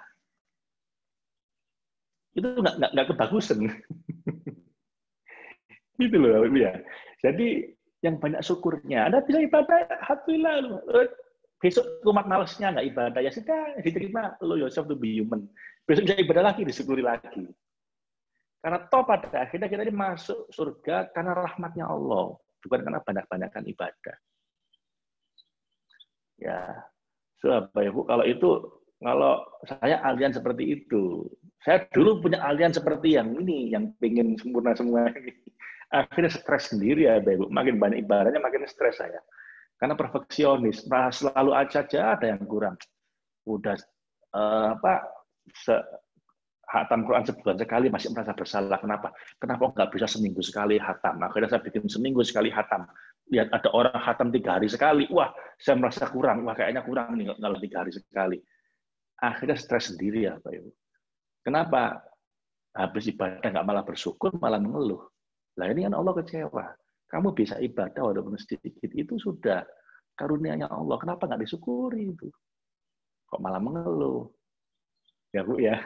Itu nggak kebagusan. Gitu loh Bapak Ibu ya. Jadi yang banyak syukurnya. Anda bisa ibadah, alhamdulillah. Besok umat malesnya nggak ibadah, ya sudah diterima. Lo yourself to be human. Besok bisa ibadah lagi, disyukuri lagi. Karena toh pada akhirnya kita ini masuk surga karena rahmatnya Allah, bukan karena banyak-banyakan ibadah. Ya, so, Bapak Ibu, kalau saya alien seperti itu, saya dulu punya alien seperti yang ini, yang pengen sempurna semua ini. Akhirnya stres sendiri ya, Bapak Ibu. Makin banyak ibadahnya, makin stres saya. Karena perfeksionis, selalu aja ada yang kurang. Udah hatam Quran sebulan sekali masih merasa bersalah. Kenapa? Kenapa nggak bisa seminggu sekali hatam? Akhirnya saya bikin seminggu sekali hatam. Lihat ada orang hatam 3 hari sekali. Wah, saya merasa kurang. Wah, kayaknya kurang nih kalau 3 hari sekali. Akhirnya stres sendiri ya, Pak Ibu. Kenapa? Habis ibadah nggak malah bersyukur, malah mengeluh. Lah ini kan Allah kecewa. Kamu bisa ibadah walaupun sedikit, itu sudah karunia-Nya Allah. Kenapa nggak disyukuri itu? Kok malah mengeluh? Ya Bu ya.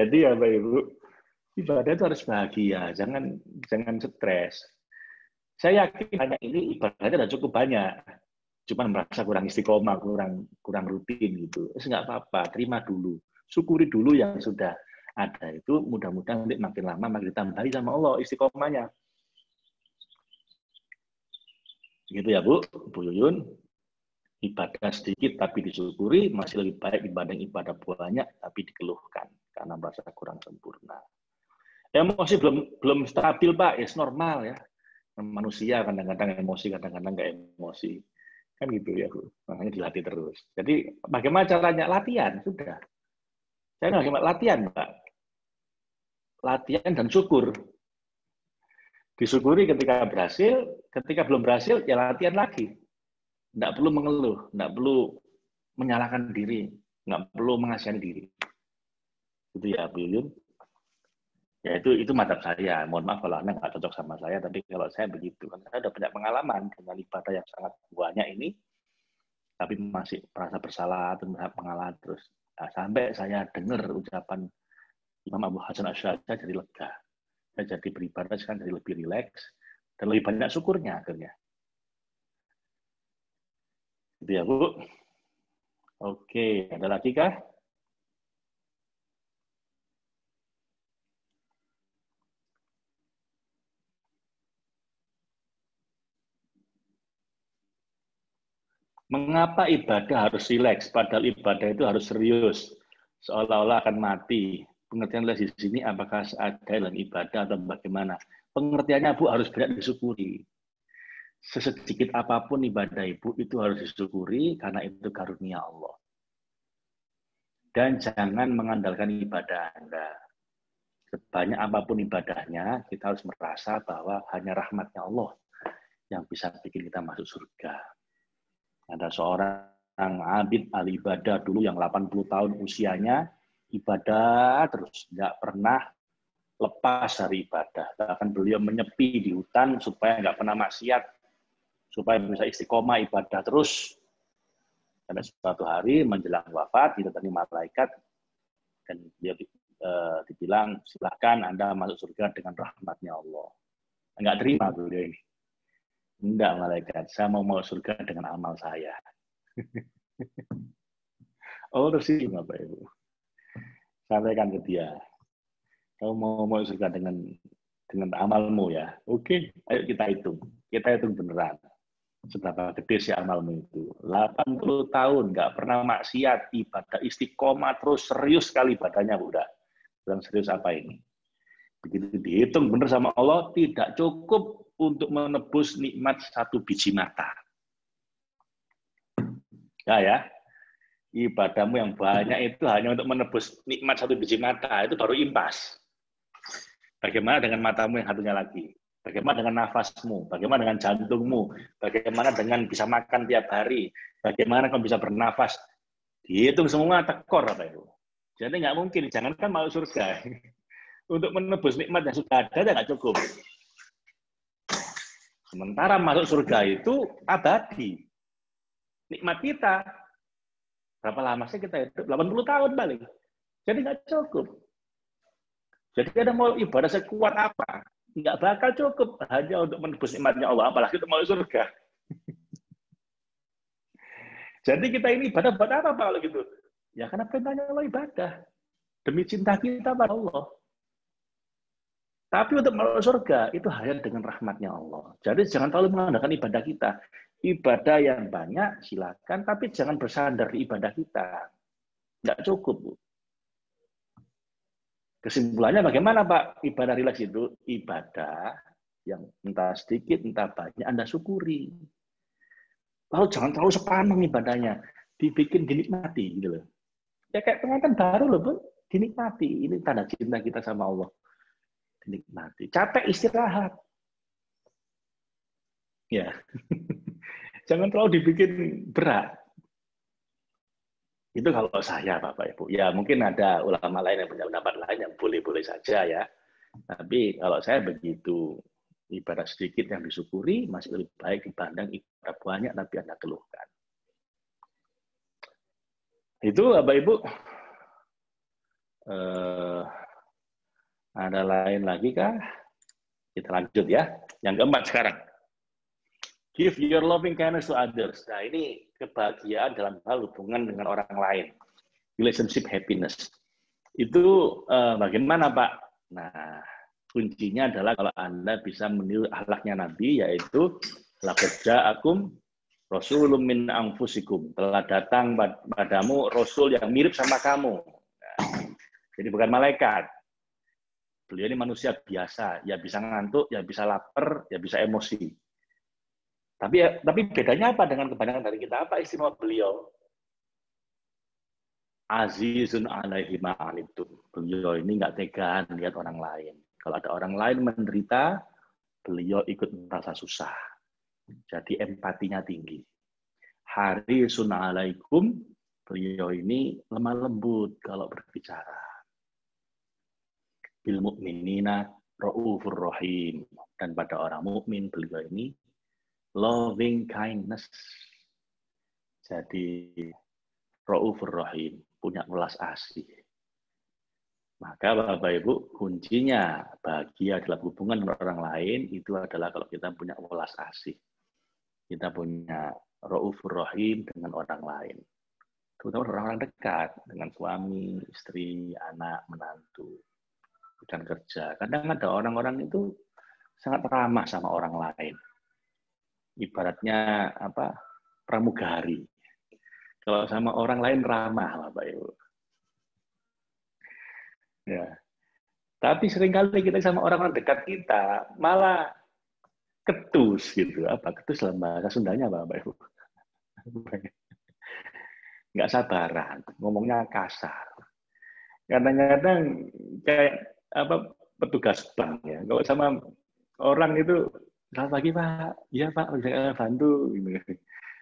Jadi ya Bapak Ibu, ibadah itu harus bahagia, jangan stres. Saya yakin hanya ini ibadahnya sudah cukup banyak, cuman merasa kurang istiqomah, kurang rutin gitu. Nggak apa-apa, terima dulu, syukuri dulu yang sudah ada itu. Mudah-mudahan nanti makin lama makin ditambahi sama Allah istiqomahnya. Gitu ya Bu Yuyun. Ibadah sedikit tapi disyukuri masih lebih baik dibanding ibadah banyak tapi dikeluhkan karena merasa kurang sempurna. Emosi belum stabil Pak, is normal ya. Manusia kadang-kadang emosi, kadang-kadang nggak emosi. Kan gitu ya Bu. Makanya dilatih terus. Jadi bagaimana caranya? Latihan, sudah. Saya nggak latihan Pak. Latihan dan syukur. Disyukuri ketika berhasil, ketika belum berhasil ya latihan lagi. Nggak perlu mengeluh, nggak perlu menyalahkan diri, nggak perlu mengasihani diri. Itu ya, Bu Yuyun. Ya itu madzhab saya. Mohon maaf kalau Anda nggak cocok sama saya, tapi kalau saya begitu. Karena saya sudah banyak pengalaman dengan ibadah yang sangat banyak ini, tapi masih merasa bersalah, atau mengalah terus. Nah, sampai saya dengar ucapan Imam Abu Hasan Asyadzili jadi lega. Saya jadi beribadah sekarang jadi lebih rileks, dan lebih banyak syukurnya akhirnya. Gitu ya, Bu. Oke, ada lagi kah? Mengapa ibadah harus rileks, padahal ibadah itu harus serius, seolah-olah akan mati? Pengertian di sini apakah ada dalam ibadah atau bagaimana? Pengertiannya Bu harus banyak disyukuri. Sesedikit apapun ibadah Ibu itu harus disyukuri karena itu karunia Allah. Dan jangan mengandalkan ibadah Anda. Sebanyak apapun ibadahnya, kita harus merasa bahwa hanya rahmatnya Allah yang bisa bikin kita masuk surga. Ada seorang abid ahli ibadah dulu yang 80 tahun usianya, ibadah terus, nggak pernah lepas dari ibadah. Bahkan beliau menyepi di hutan supaya nggak pernah maksiat, supaya bisa istiqomah ibadah terus. Sampai suatu hari menjelang wafat, didatangi malaikat, dan dia dibilang, silahkan Anda masuk surga dengan rahmatnya Allah. Nggak terima beliau ini. Enggak, malaikat. Saya mau surga dengan amal saya. Oh, tersinggung Bapak Ibu. Sampaikan ke dia. Kamu mau surga dengan amalmu ya. Oke, ayo kita hitung. Kita hitung beneran. Seberapa gede sih amalmu itu? 80 tahun, nggak pernah maksiat, ibadah istiqomah, terus serius sekali ibadahnya, udah. Bilang serius apa ini? Begitu dihitung bener sama Allah, tidak cukup untuk menebus nikmat 1 biji mata. Ya, ibadahmu yang banyak itu hanya untuk menebus nikmat 1 biji mata, itu baru impas. Bagaimana dengan matamu yang satunya lagi? Bagaimana dengan nafasmu? Bagaimana dengan jantungmu? Bagaimana dengan bisa makan tiap hari? Bagaimana kamu bisa bernafas? Dihitung semua tekor apa itu. Jadi nggak mungkin, jangankan masuk surga. Untuk menebus nikmat yang sudah ada, nggak cukup. Sementara masuk surga itu abadi. Nikmat kita, berapa lama sih kita hidup? 80 tahun paling. Jadi nggak cukup. Jadi ada mau ibadah sekuat apa? Nggak bakal cukup hanya untuk menebus nikmatnya Allah, apalagi untuk masuk surga. Jadi kita ini ibadah buat apa Pak kalau gitu? Ya karena perintahnya Allah ibadah. Demi cinta kita pada Allah. Tapi untuk masuk surga itu hanya dengan rahmatnya Allah. Jadi jangan terlalu mengandalkan ibadah kita. Ibadah yang banyak silakan, tapi jangan bersandar di ibadah kita. Nggak cukup, Bu. Kesimpulannya bagaimana Pak? Ibadah rileks itu ibadah yang entah sedikit, entah banyak, Anda syukuri. Lalu jangan terlalu sepanjang ibadahnya. Dibikin dinikmati, gitu loh. Ya kayak pengantin baru loh, Bu. Dinikmati. Ini tanda cinta kita sama Allah. Dinikmati. Capek istirahat. Ya. Jangan terlalu dibikin berat. Itu kalau saya, Bapak Ibu. Ya, mungkin ada ulama lain yang punya pendapat lain yang boleh-boleh saja ya. Tapi kalau saya begitu, ibadah sedikit yang disyukuri masih lebih baik dibanding ibadah banyak tapi Anda keluhkan. Itu, Bapak Ibu. Ada lain lagi kah? Kita lanjut ya. Yang keempat sekarang. Give your loving kindness to others. Nah, ini kebahagiaan dalam hal hubungan dengan orang lain. Relationship happiness. Itu bagaimana, Pak? Nah, kuncinya adalah kalau Anda bisa meniru akhlaknya Nabi, yaitu laqad ja'akum rasulun min anfusikum. Telah datang padamu rasul yang mirip sama kamu. Nah, jadi bukan malaikat. Beliau ini manusia biasa, ya bisa ngantuk, ya bisa lapar, ya bisa emosi. Tapi bedanya apa dengan kebanyakan dari kita? Apa istimewa beliau? Azizun alaihi ma'anittum. Beliau ini nggak tegaan lihat orang lain. Kalau ada orang lain menderita, beliau ikut merasa susah. Jadi empatinya tinggi. Harisun alaikum, beliau ini lemah lembut kalau berbicara. Bil mu'minina ra'ufur rahim. Dan pada orang mukmin beliau ini loving kindness. Jadi ra'ufur rahim, punya welas asih. Maka Bapak Ibu, kuncinya bahagia dalam hubungan dengan orang lain itu adalah kalau kita punya welas asih. Kita punya ra'ufur rahim dengan orang lain. Terutama orang-orang dekat, dengan suami, istri, anak, menantu, dan kerja. Kadang ada orang-orang itu sangat ramah sama orang lain. Ibaratnya apa? Pramugari. Kalau sama orang lain ramah, Bapak Ibu. Ya. Tapi seringkali kita sama orang-orang dekat kita malah ketus gitu. Apa ketus dalam bahasa Sundanya, Bapak Ibu? Nggak sabaran, ngomongnya kasar. Kadang-kadang kayak apa petugas bank ya. Kalau sama orang itu, selamat pagi Pak, iya Pak, bisa bantu.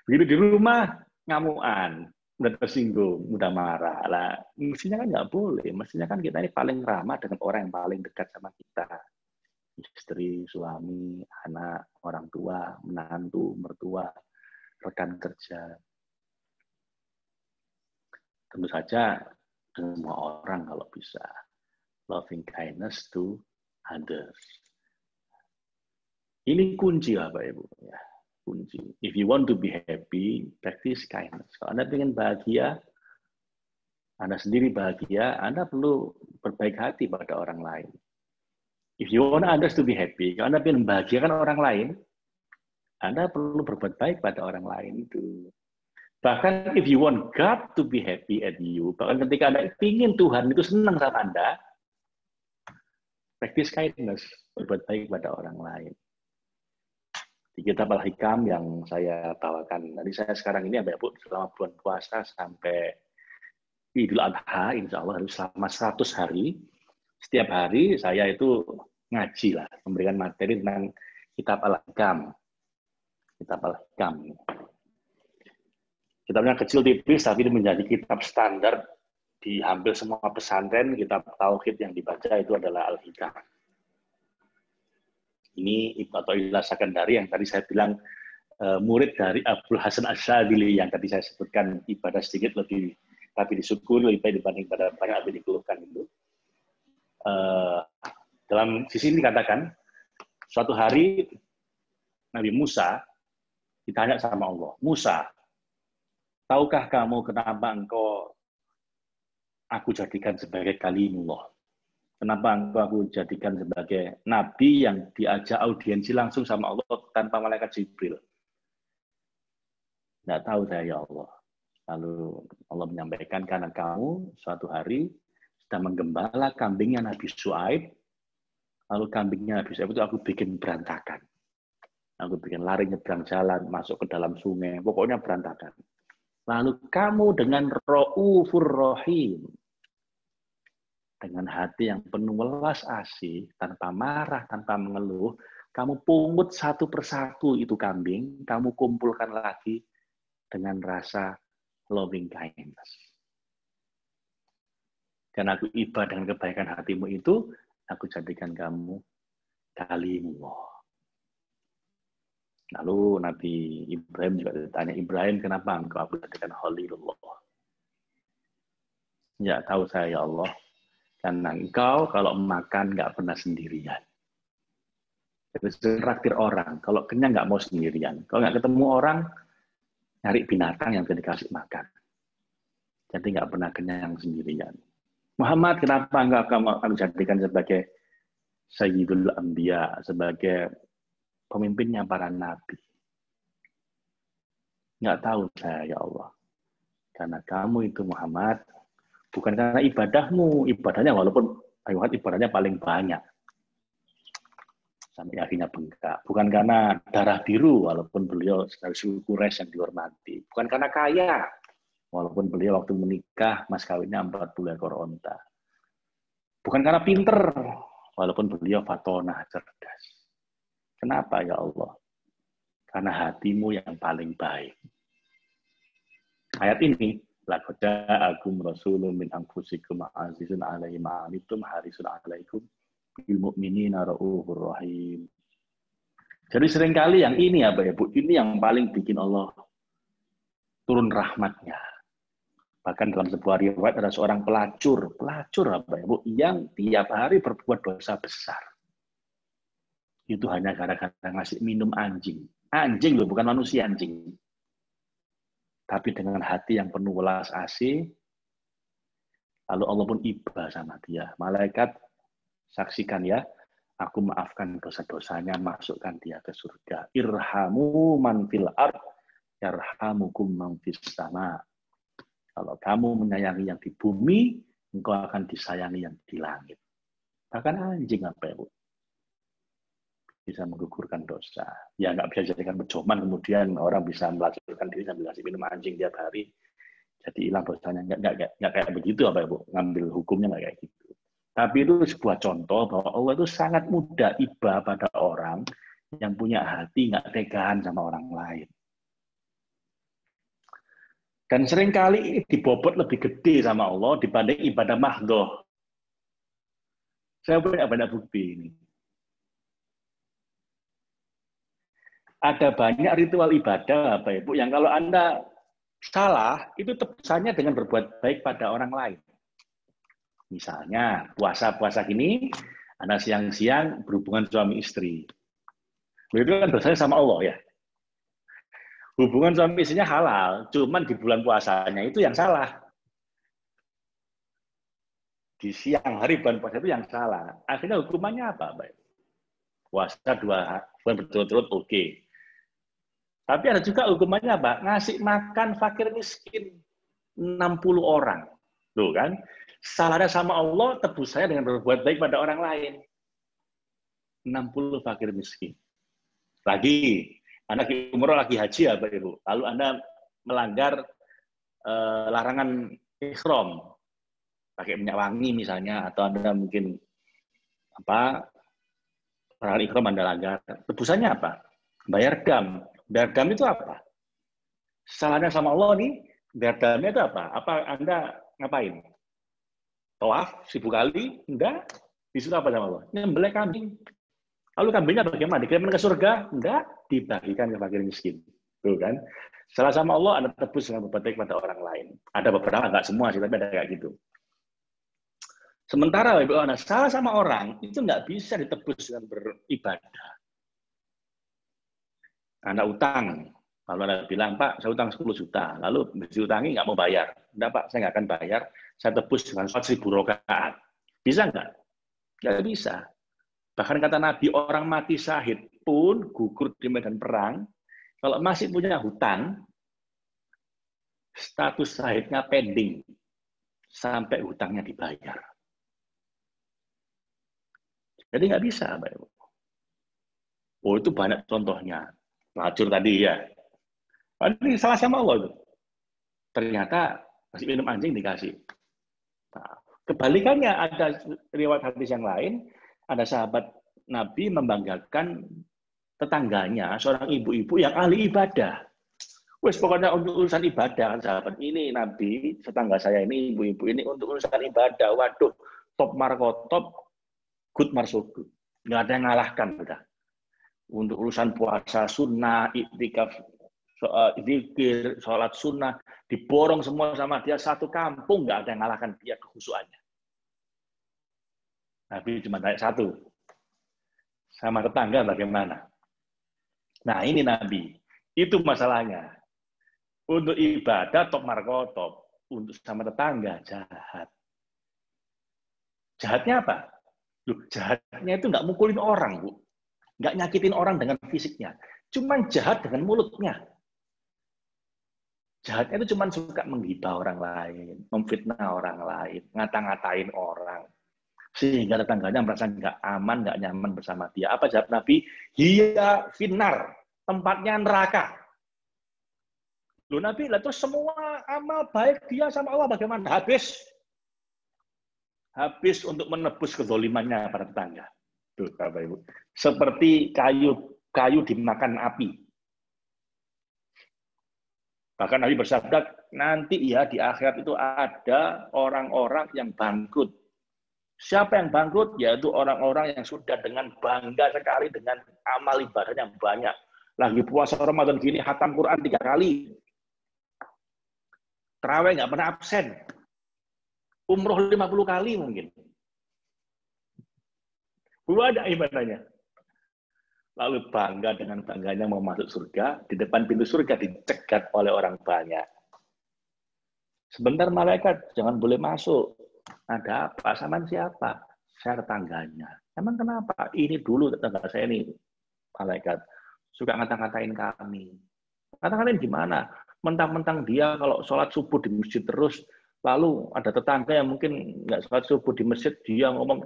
Begitu di rumah ngamuan, udah tersinggung, udah marah. Lah, mestinya kan nggak boleh. Mestinya kan kita ini paling ramah dengan orang yang paling dekat sama kita. Istri, suami, anak, orang tua, menantu, mertua, rekan kerja. Tentu saja semua orang kalau bisa. Loving kindness to others. Ini kunci Bapak Ibu. Ya, kunci. If you want to be happy, practice kindness. Kalau Anda ingin bahagia, Anda sendiri bahagia, Anda perlu berbaik hati pada orang lain. If you want others to be happy, kalau Anda ingin membahagiakan orang lain, Anda perlu berbuat baik pada orang lain itu. Bahkan if you want God to be happy at you, bahkan ketika Anda ingin Tuhan itu senang sama Anda, practice kindness, berbuat baik pada orang lain. Di kitab Al-Hikam yang saya bawakan, nanti saya sekarang ini Bapak Ibu selama bulan puasa sampai Idul Adha, insya Allah selama 100 hari, setiap hari saya itu ngaji lah, memberikan materi tentang kitab Al-Hikam. Kitab Al-Hikam. Kitabnya kecil tipis, tapi ini menjadi kitab standar di hampir semua pesantren. Kitab tauhid yang dibaca itu adalah Al-Hikam. Ini Ibnu Athaillah Sakandari yang tadi saya bilang murid dari Abdul Hasan Asy-Syadzili yang tadi saya sebutkan, ibadah sedikit lebih, tapi disyukuri lebih baik dibanding pada banyak lebih dikeluhkan itu. Dalam sisi ini dikatakan, suatu hari Nabi Musa ditanya sama Allah, Musa, tahukah kamu kenapa aku jadikan sebagai kalimullah? Kenapa aku jadikan sebagai nabi yang diajak audiensi langsung sama Allah tanpa malaikat Jibril? Nggak tahu saya, ya Allah. Lalu Allah menyampaikan, karena kamu suatu hari sedang menggembala kambingnya Nabi Syuaib, lalu kambingnya Nabi Syuaib itu aku bikin berantakan. Aku bikin lari nyebrang jalan, masuk ke dalam sungai, pokoknya berantakan. Lalu kamu dengan Ra'ufur Rahim, dengan hati yang penuh welas asih, tanpa marah, tanpa mengeluh, kamu pungut satu persatu itu kambing, kamu kumpulkan lagi dengan rasa loving kindness. Dan aku iba dengan kebaikan hatimu itu, aku jadikan kamu kalimullah. Lalu Nabi Ibrahim juga ditanya, Ibrahim, kenapa engkau aku jadikan Khalilullah? Ya, tahu saya, ya Allah. Karena engkau kalau makan nggak pernah sendirian. Jadi traktir orang, kalau kenyang nggak mau sendirian. Kalau nggak ketemu orang, nyari binatang yang bisa dikasih makan. Jadi nggak pernah kenyang sendirian. Muhammad, kenapa enggak kamu jadikan sebagai Sayyidul Anbiya, sebagai pemimpinnya para nabi? Nggak tahu saya, ya Allah. Karena kamu itu Muhammad, bukan karena ibadahmu, ibadahnya walaupun ibadahnya paling banyak. Sampai akhirnya bengkak. Bukan karena darah biru, walaupun beliau sebagai suku Quraisy yang dihormati. Bukan karena kaya, walaupun beliau waktu menikah, mas kawinnya 40 ekor onta. Bukan karena pinter, walaupun beliau fatonah, cerdas. Kenapa, ya Allah? Karena hatimu yang paling baik. Ayat ini, laqad ja'akum rasulun min anfusikum azizun 'alaihi ma 'anittum harisun 'alaikum bil mu'minina raufur rahim. Jadi seringkali yang ini ya, Bapak Ibu, ini yang paling bikin Allah turun rahmatnya. Bahkan dalam sebuah riwayat ada seorang pelacur Bapak Ibu, yang tiap hari berbuat dosa besar. Itu hanya gara-gara ngasih minum anjing. Anjing loh, bukan manusia, anjing. Tapi dengan hati yang penuh welas asih, lalu Allah pun iba sama dia. Malaikat, saksikan ya, aku maafkan dosa-dosanya, masukkan dia ke surga. Irhamu man fil ard, yarhamukum man fis sama. Kalau kamu menyayangi yang di bumi, engkau akan disayangi yang di langit. Bahkan anjing apa ya, Bu? Bisa menggugurkan dosa. Ya nggak bisa jadikan pedoman, kemudian orang bisa melacurkan diri sambil kasih minum anjing tiap hari. Jadi hilang dosanya. Nggak kayak begitu apa ya, Bu? Ngambil hukumnya nggak kayak gitu. Tapi itu sebuah contoh bahwa Allah itu sangat mudah iba pada orang yang punya hati nggak tegaan sama orang lain. Dan seringkali ini dibobot lebih gede sama Allah dibanding ibadah mahdoh. Saya punya banyak bukti ini. Ada banyak ritual ibadah, Bapak Ibu, yang kalau Anda salah, itu tebusannya dengan berbuat baik pada orang lain. Misalnya, puasa-puasa gini, Anda siang-siang berhubungan suami istri. Itu kan dosanya sama Allah ya. Hubungan suami istrinya halal, cuman di bulan puasanya itu yang salah. Di siang hari bulan puasa itu yang salah. Akhirnya hukumannya apa, Bapak? Puasa 2 bulan berturut-turut oke. Tapi ada juga hukumannya apa? Ngasih makan fakir miskin 60 orang. Tuh kan? Salahnya sama Allah, tebusannya dengan berbuat baik pada orang lain. 60 fakir miskin. Lagi, Anda lagi umroh, lagi haji ya, Bapak Ibu. Lalu Anda melanggar larangan ihram. Pakai minyak wangi misalnya, atau Anda mungkin Larangan ihram Anda langgar. Tebusannya apa? Bayar dam. Bayar dam itu apa? Salahnya sama Allah nih, bayar damnya itu apa? Apa Anda ngapain? Tawaf 1000 kali? Enggak. Disuruh apa sama Allah? Nyembelih kambing. Lalu kambingnya bagaimana? Dikirimkan ke surga? Enggak. Dibagikan ke fakir miskin. Tuh kan? Salah sama Allah, Anda tebus dengan berbuat baik pada orang lain. Ada beberapa, enggak semua sih, tapi ada kayak gitu. Sementara Anda salah sama orang, itu nggak bisa ditebus dengan beribadah. Anda utang, lalu Anda bilang, Pak, saya utang 10 juta, lalu diutangi nggak mau bayar. Enggak, Pak, saya nggak akan bayar, saya tebus dengan 1000 rakaat. Bisa nggak? Nggak bisa. Bahkan kata Nabi, orang mati syahid pun gugur di medan perang, kalau masih punya hutang, status syahidnya pending sampai hutangnya dibayar. Jadi nggak bisa, Pak Ibu. Oh, itu banyak contohnya. Pelacur tadi ya. Ini salah sama Allah itu. Ternyata masih minum anjing dikasih. Nah, kebalikannya ada riwayat hadis yang lain, ada sahabat Nabi membanggakan tetangganya, seorang ibu-ibu yang ahli ibadah. Wes pokoknya untuk urusan ibadah, sahabat ini Nabi, tetangga saya ini, ibu-ibu ini untuk urusan ibadah. Waduh, top markotop, good marsogut. Nggak ada yang ngalahkan udah. Untuk urusan puasa sunnah, iktikaf, zikir, sholat sunnah, diborong semua sama dia satu kampung, nggak ada yang ngalahkan dia kekhusyuannya. Nabi cuma tanya satu, sama tetangga bagaimana? Nah ini Nabi, itu masalahnya. Untuk ibadah top markotop, untuk sama tetangga jahat. Jahatnya apa? Loh, jahatnya itu nggak mukulin orang, Bu. Nggak nyakitin orang dengan fisiknya. Cuman jahat dengan mulutnya. Jahatnya itu cuman suka menghibah orang lain, memfitnah orang lain, ngata-ngatain orang. Sehingga tetangganya merasa nggak aman, nggak nyaman bersama dia. Apa jawab Nabi? Hiya finnar, tempatnya neraka. Loh Nabi, lah terus semua amal baik dia sama Allah bagaimana? Habis. Habis untuk menebus kezolimannya pada tetangga. Tuh, Bapak Ibu. Seperti kayu dimakan api. Bahkan Nabi bersabda, nanti ya di akhirat itu ada orang-orang yang bangkrut. Siapa yang bangkrut? Yaitu orang-orang yang sudah dengan bangga sekali dengan amal ibadah yang banyak. Lagi puasa Ramadan gini, khatam Quran 3 kali. Terawih nggak pernah absen. Umroh 50 kali mungkin. Ada ibadahnya. Lalu bangga dengan bangganya mau masuk surga, di depan pintu surga dicegat oleh orang banyak. Sebentar malaikat, jangan boleh masuk. Ada apa? Sama siapa? Saya tetangganya. Emang kenapa? Ini dulu tetangga saya ini, malaikat. Suka ngata-ngatain kami. Ngata-ngatain gimana? Mentang-mentang dia kalau sholat subuh di masjid terus, lalu ada tetangga yang mungkin nggak sholat subuh di masjid, dia ngomong,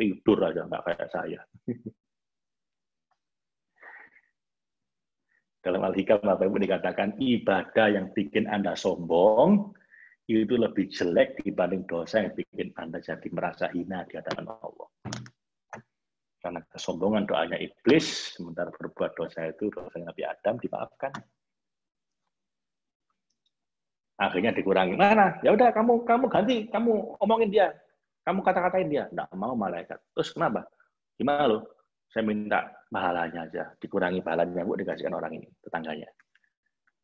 tidur aja, nggak kayak saya. Dalam Al-Hikam, Bapak Ibu dikatakan, ibadah yang bikin Anda sombong, itu lebih jelek dibanding dosa yang bikin Anda jadi merasa hina di hadapan Allah. Karena kesombongan doanya iblis, sementara berbuat dosa itu dosa Nabi Adam dimaafkan. Akhirnya dikurangi. Mana? Ya udah kamu ganti, kamu omongin dia. Kamu kata-katain dia, enggak mau malaikat. Terus kenapa? Gimana lo? Saya minta pahalanya aja, dikurangi pahalanya, Bu, dikasihkan orang ini, tetangganya.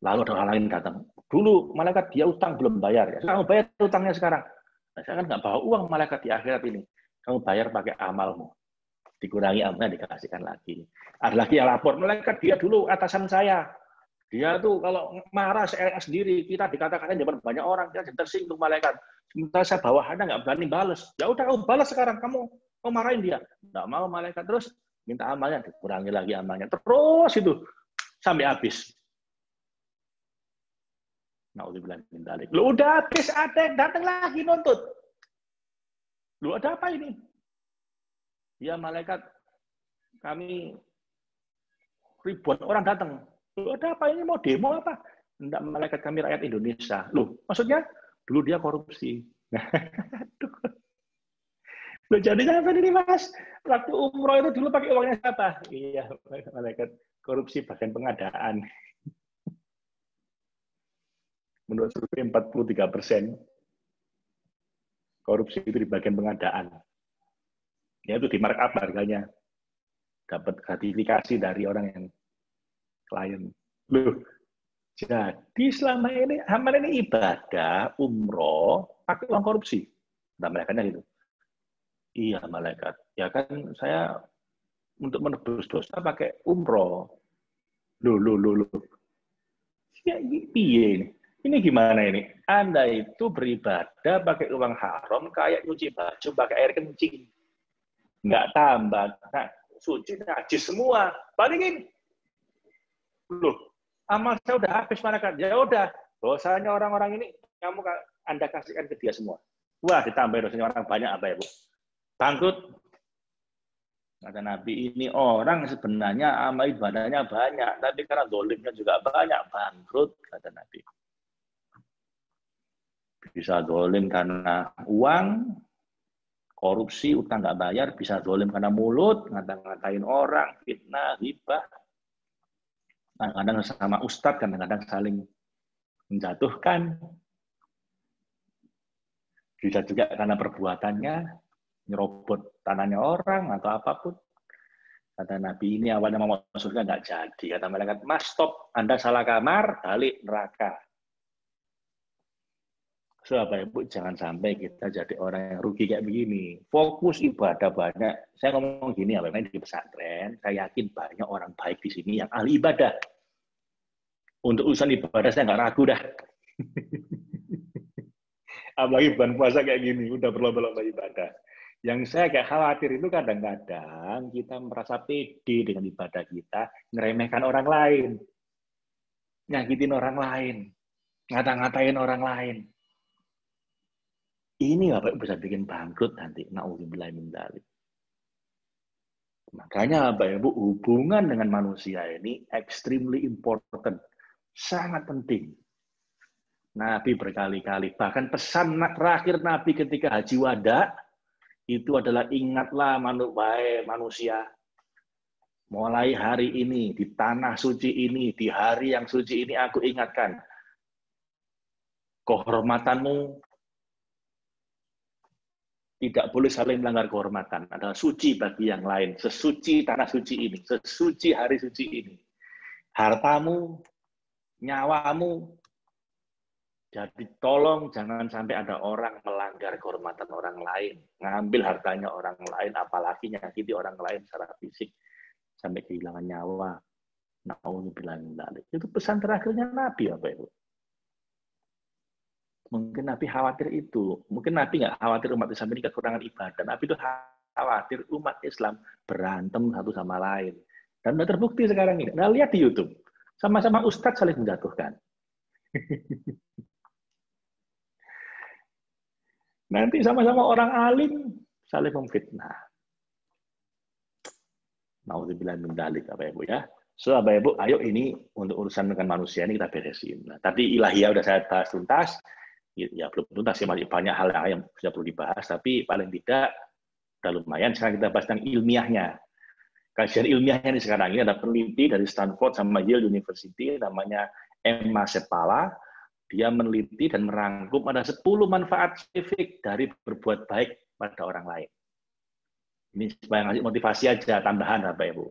Lalu ada orang lain datang. Dulu malaikat dia utang belum bayar. Ya, kamu bayar utangnya sekarang. Nah, saya kan nggak bawa uang malaikat di akhirat ini. Kamu bayar pakai amalmu. Dikurangi amalnya, dikasihkan lagi. Ada lagi yang lapor, malaikat dia dulu atasan saya. Dia tuh kalau marah saya sendiri, kita dikatakan zaman banyak orang, dia tersinggung malaikat. Sementara saya bawahannya nggak berani balas. Ya udah kamu balas sekarang, kamu marahin dia. Nggak mau malaikat, terus minta amalnya, dikurangi lagi amalnya. Terus itu sampai habis. Na'udzubillah min dzalik. Lu udah habis, ada yang datang lagi nuntut. Lu ada apa ini? Ya malaikat, kami ribuan orang datang. Lu ada apa ini, mau demo apa? Enggak, malaikat kami rakyat Indonesia. Loh, maksudnya dulu dia korupsi. Loh, jadi sampai ini Mas, waktu umroh itu dulu pakai uangnya siapa? Iya, malaikat korupsi bagian pengadaan. Menurut survei 43% korupsi itu di bagian pengadaan. Ya itu di markup harganya. Dapat gratifikasi dari orang yang klien. Loh, jadi selama ini amal ini ibadah, umroh, pakai uang korupsi. Nah, malaikatnya gitu. Iya, malaikat. Ya kan saya untuk menebus dosa pakai umroh. Loh. Ya, iya ini. Ini gimana ini? Anda itu beribadah pakai uang haram kayak nyuci baju pakai air kencing. Nggak tambah. Nah, suci najis semua. Bandingin. Loh, amal saya udah habis malaikat. Ya udah, dosanya orang-orang ini Anda kasihkan ke dia semua. Wah, ditambah dosanya orang banyak apa ya, Bu? Bangkrut. Kata Nabi, ini orang sebenarnya amal ibadahnya banyak, tapi karena dolimnya juga banyak, bangkrut, kata Nabi. Bisa dolim karena uang, korupsi, utang nggak bayar, bisa dolim karena mulut, ngata-ngatain orang, fitnah, ghibah. Kadang-kadang sama ustadz, kadang-kadang saling menjatuhkan. Bisa juga karena perbuatannya, nyerobot tanahnya orang atau apapun. Kata Nabi, ini awalnya mau masuk surga nggak jadi. Kata malaikat, Mas stop, Anda salah kamar, balik neraka. So, Bapak Ibu, jangan sampai kita jadi orang yang rugi kayak begini. Fokus ibadah banyak. Saya ngomong gini, ya, di pesantren, saya yakin banyak orang baik di sini yang ahli ibadah. Untuk urusan ibadah saya nggak ragu dah. Apalagi bulan puasa kayak gini, udah berlomba-lomba ibadah. Yang saya kayak khawatir itu kadang-kadang kita merasa pede dengan ibadah kita, ngeremehkan orang lain, nyakitin orang lain, ngata-ngatain orang lain. Ini Bapak bisa bikin bangkrut nanti. Na'udzubillah min dzalik. Makanya Bapak Ibu, hubungan dengan manusia ini extremely important, sangat penting. Nabi berkali-kali, bahkan pesan terakhir Nabi ketika haji wada, itu adalah ingatlah manusia, mulai hari ini, di tanah suci ini, di hari yang suci ini aku ingatkan, kehormatanmu tidak boleh saling melanggar kehormatan, adalah suci bagi yang lain, sesuci tanah suci ini, sesuci hari suci ini. Hartamu, nyawamu, jadi tolong jangan sampai ada orang melanggar kehormatan orang lain, ngambil hartanya orang lain, apalagi nyakiti orang lain secara fisik sampai kehilangan nyawa. Na'udzubillah min dzalik. Itu pesan terakhirnya Nabi, Bapak Ibu. Mungkin Nabi khawatir itu. Mungkin Nabi nggak khawatir umat Islam ini kekurangan ibadah. Nabi itu khawatir umat Islam berantem satu sama lain. Dan sudah terbukti sekarang ini. Nah, lihat di YouTube. Sama-sama ustadz saling menjatuhkan. Nanti sama-sama orang alim saling memfitnah. Na'udzubillah min dzalik, Bapak Ibu ya. So, Bapak Ibu, ayo ini untuk urusan dengan manusia ini kita beresin. Nah, tadi ilahiyah udah saya bahas tuntas. Ya belum tuntas, ya masih banyak hal yang sudah perlu dibahas, tapi paling tidak udah lumayan. Sekarang kita bahas tentang ilmiahnya. Kajian ilmiahnya ini sekarang ini ada peneliti dari Stanford sama Yale University, namanya Emma Sepala. Dia meneliti dan merangkum ada 10 manfaat spesifik dari berbuat baik pada orang lain. Ini supaya ngasih motivasi aja, tambahan Bapak Ibu.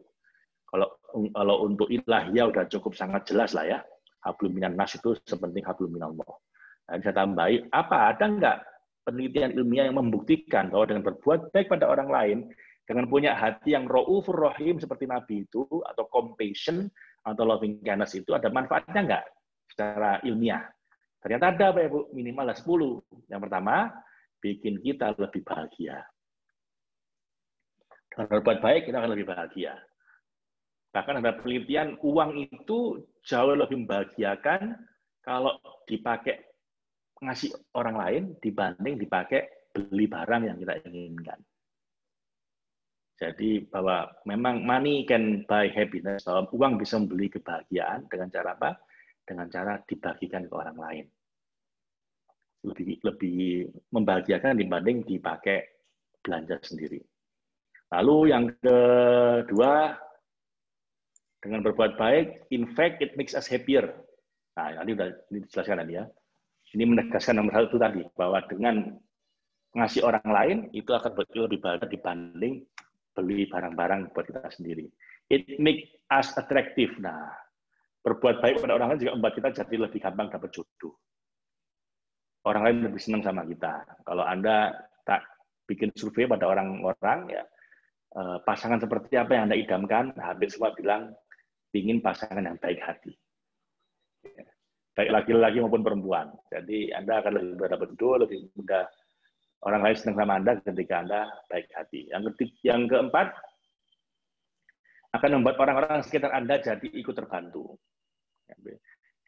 Kalau untuk ilahiyah udah cukup sangat jelas lah ya. Hablum minan nas itu sepenting hablum minallah. Nah, saya tambahin, ada nggak penelitian ilmiah yang membuktikan bahwa dengan berbuat baik pada orang lain, dengan punya hati yang ra'ufur rahim seperti Nabi itu, atau compassion, atau loving kindness itu, ada manfaatnya nggak secara ilmiah? Ternyata ada, Bapak Ibu, minimal 10. Yang pertama, bikin kita lebih bahagia. Dengan berbuat baik, kita akan lebih bahagia. Bahkan ada penelitian, uang itu jauh lebih membahagiakan kalau dipakai ngasih orang lain dibanding dipakai beli barang yang kita inginkan. Jadi bahwa memang money can buy happiness, bahwa uang bisa membeli kebahagiaan dengan cara apa? Dengan cara dibagikan ke orang lain. Lebih membahagiakan dibanding dipakai belanja sendiri. Lalu yang kedua, dengan berbuat baik, in fact it makes us happier. Nah, ini sudah dijelaskan tadi ya. Ini menegaskan nomor satu tadi, bahwa dengan ngasih orang lain, itu akan lebih bahagia dibanding beli barang-barang buat kita sendiri. It make us attractive. Nah, berbuat baik pada orang lain juga membuat kita jadi lebih gampang dapat jodoh. Orang lain lebih senang sama kita. Kalau Anda tak bikin survei pada orang-orang, ya pasangan seperti apa yang Anda idamkan, hampir semua bilang ingin pasangan yang baik hati. Baik laki-laki maupun perempuan. Jadi Anda akan lebih mudah jodoh, lebih mudah orang lain senang sama Anda ketika Anda baik hati. Yang keempat, akan membuat orang-orang sekitar Anda jadi ikut terbantu.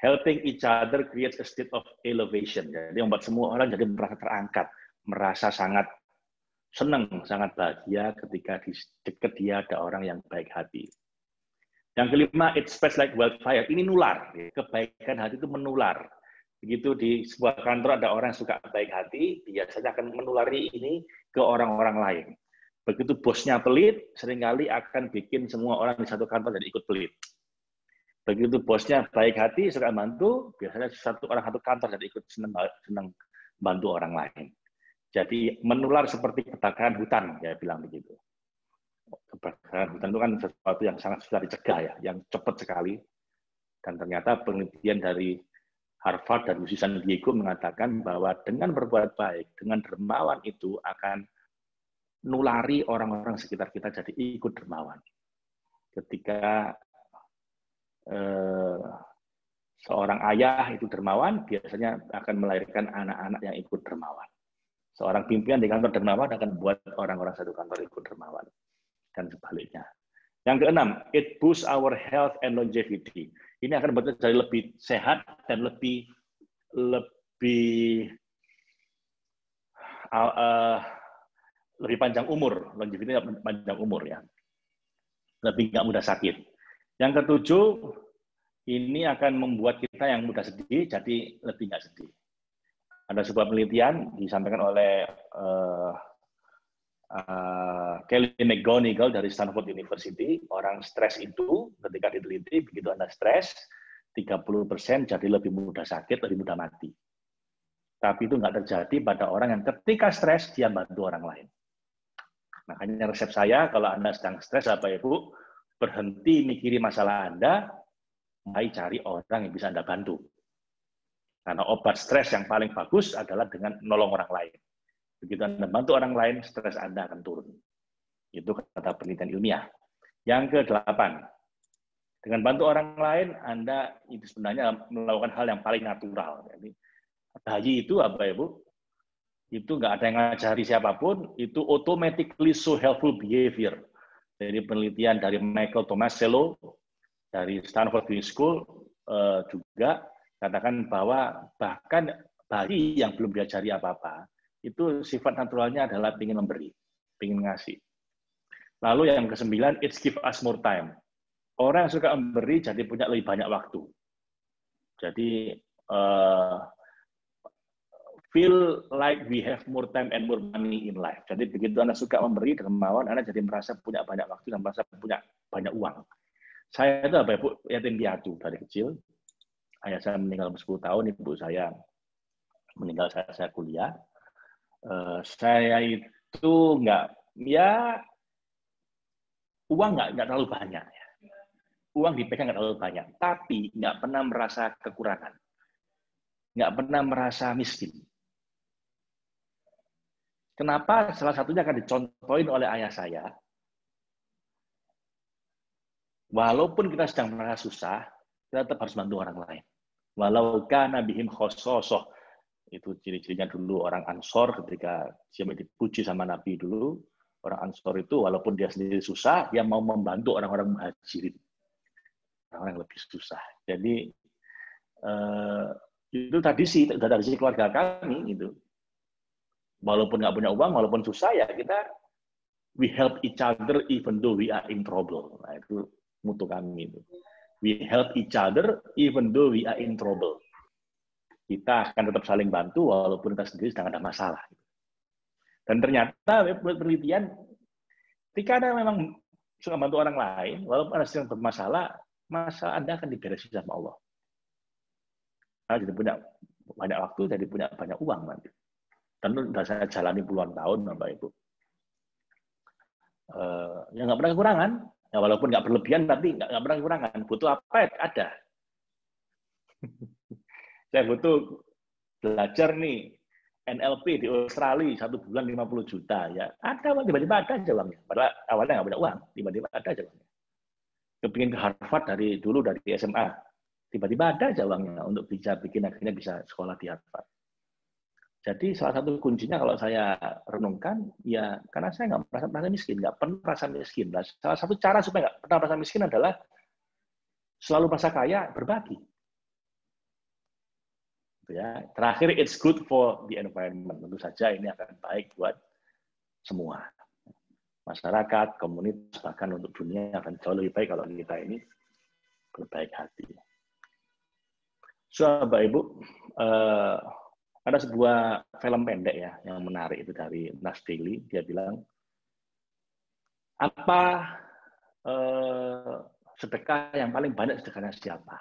Helping each other creates a state of elevation. Jadi membuat semua orang jadi merasa terangkat, merasa sangat senang, sangat bahagia ketika di dekat dia ada orang yang baik hati. Yang kelima, it spreads like wildfire. Ini nular. Kebaikan hati itu menular. Begitu di sebuah kantor ada orang yang suka baik hati, biasanya akan menulari ini ke orang-orang lain. Begitu bosnya pelit, seringkali akan bikin semua orang di satu kantor jadi ikut pelit. Begitu bosnya baik hati, suka bantu, biasanya satu kantor jadi ikut senang bantu orang lain. Jadi menular seperti kebakaran hutan, ya bilang begitu. Kebakaran hutan itu kan sesuatu yang sangat susah dicegah ya, yang cepat sekali. Dan ternyata penelitian dari Harvard dan UC San Diego mengatakan bahwa dengan berbuat baik, dengan dermawan itu akan nulari orang-orang sekitar kita jadi ikut dermawan. Ketika seorang ayah itu dermawan, biasanya akan melahirkan anak-anak yang ikut dermawan. Seorang pimpinan di kantor dermawan akan buat orang-orang satu kantor ikut dermawan. Dan sebaliknya. Yang keenam, it boosts our health and longevity. Ini akan membuat kita jadi lebih sehat dan lebih panjang umur. Longevity panjang umur ya. Lebih nggak mudah sakit. Yang ketujuh, ini akan membuat kita yang mudah sedih jadi lebih nggak sedih. Ada sebuah penelitian disampaikan oleh Kelly McGonigal dari Stanford University. Orang stres itu ketika diteliti, begitu Anda stres, 30% jadi lebih mudah sakit, lebih mudah mati. Tapi itu nggak terjadi pada orang yang ketika stres, dia bantu orang lain. Makanya resep saya, kalau Anda sedang stres, Bapak Ibu, berhenti mikiri masalah Anda, mulai cari orang yang bisa Anda bantu. Karena obat stres yang paling bagus adalah dengan menolong orang lain. Begitu Anda bantu orang lain, stres Anda akan turun. Itu kata penelitian ilmiah. Yang ke-8, dengan bantu orang lain, Anda itu sebenarnya melakukan hal yang paling natural. Jadi, bayi itu, Bapak Ibu, itu nggak ada yang ngajari siapapun, itu automatically so helpful behavior. Dari penelitian dari Michael Tomasello, dari Stanford Business School, juga katakan bahwa bahkan bayi yang belum diajari apa-apa, itu sifat naturalnya adalah ingin memberi, ingin ngasih. Lalu yang ke-9, it give us more time. Orang yang suka memberi jadi punya lebih banyak waktu. Jadi feel like we have more time and more money in life. Jadi begitu Anda suka memberi dermawan, Anda jadi merasa punya banyak waktu dan merasa punya banyak uang. Saya itu Bapak Ibu yatim piatu dari kecil. Ayah saya meninggal 10 tahun, ibu saya meninggal saat saya kuliah. Saya itu uang nggak terlalu banyak. Uang dipegang nggak terlalu banyak, tapi nggak pernah merasa kekurangan. Nggak pernah merasa miskin. Kenapa? Salah satunya akan dicontohin oleh ayah saya. Walaupun kita sedang merasa susah, kita tetap harus bantu orang lain. Walau kana bihim khososoh. Itu ciri-cirinya dulu orang Ansor ketika dia dipuji sama Nabi dulu. Orang Ansor itu walaupun dia sendiri susah, dia mau membantu orang-orang muhajirin. Orang yang lebih susah. Jadi itu tradisi keluarga kami gitu. Walaupun nggak punya uang, walaupun susah ya kita we help each other even though we are in trouble. Nah, itu mutu kami itu. We help each other even though we are in trouble. Kita akan tetap saling bantu walaupun kita sendiri sedang ada masalah. Dan ternyata penelitian, ketika Anda memang suka bantu orang lain, walaupun Anda sedang bermasalah, masalah Anda akan diberesin sama Allah. Anda jadi punya banyak waktu, jadi punya banyak uang nanti. Tentu sudah saya jalani puluhan tahun, Bapak Ibu. Ya nggak pernah kekurangan. Ya, walaupun nggak berlebihan, tapi nggak pernah kekurangan. Butuh apa? Ada. Saya butuh belajar nih NLP di Australia 1 bulan 50 juta ya. Ada, tiba-tiba ada aja uangnya. Padahal awalnya nggak punya uang, tiba-tiba ada aja uangnya. Kepingin ke Harvard dari SMA, tiba-tiba ada aja uangnya untuk bisa akhirnya bisa sekolah di Harvard. Jadi salah satu kuncinya kalau saya renungkan, ya karena saya nggak merasa miskin, nggak pernah merasa miskin. Nah, salah satu cara supaya nggak pernah merasa miskin adalah selalu merasa kaya, berbagi. Ya, terakhir, it's good for the environment. Tentu saja ini akan baik buat semua. Masyarakat, komunitas, bahkan untuk dunia akan jauh lebih baik kalau kita ini berbaik hati. So, Bapak Ibu, ada sebuah film pendek ya yang menarik itu dari Nas Daily. Dia bilang, apa sedekah yang paling banyak sedekahnya siapa?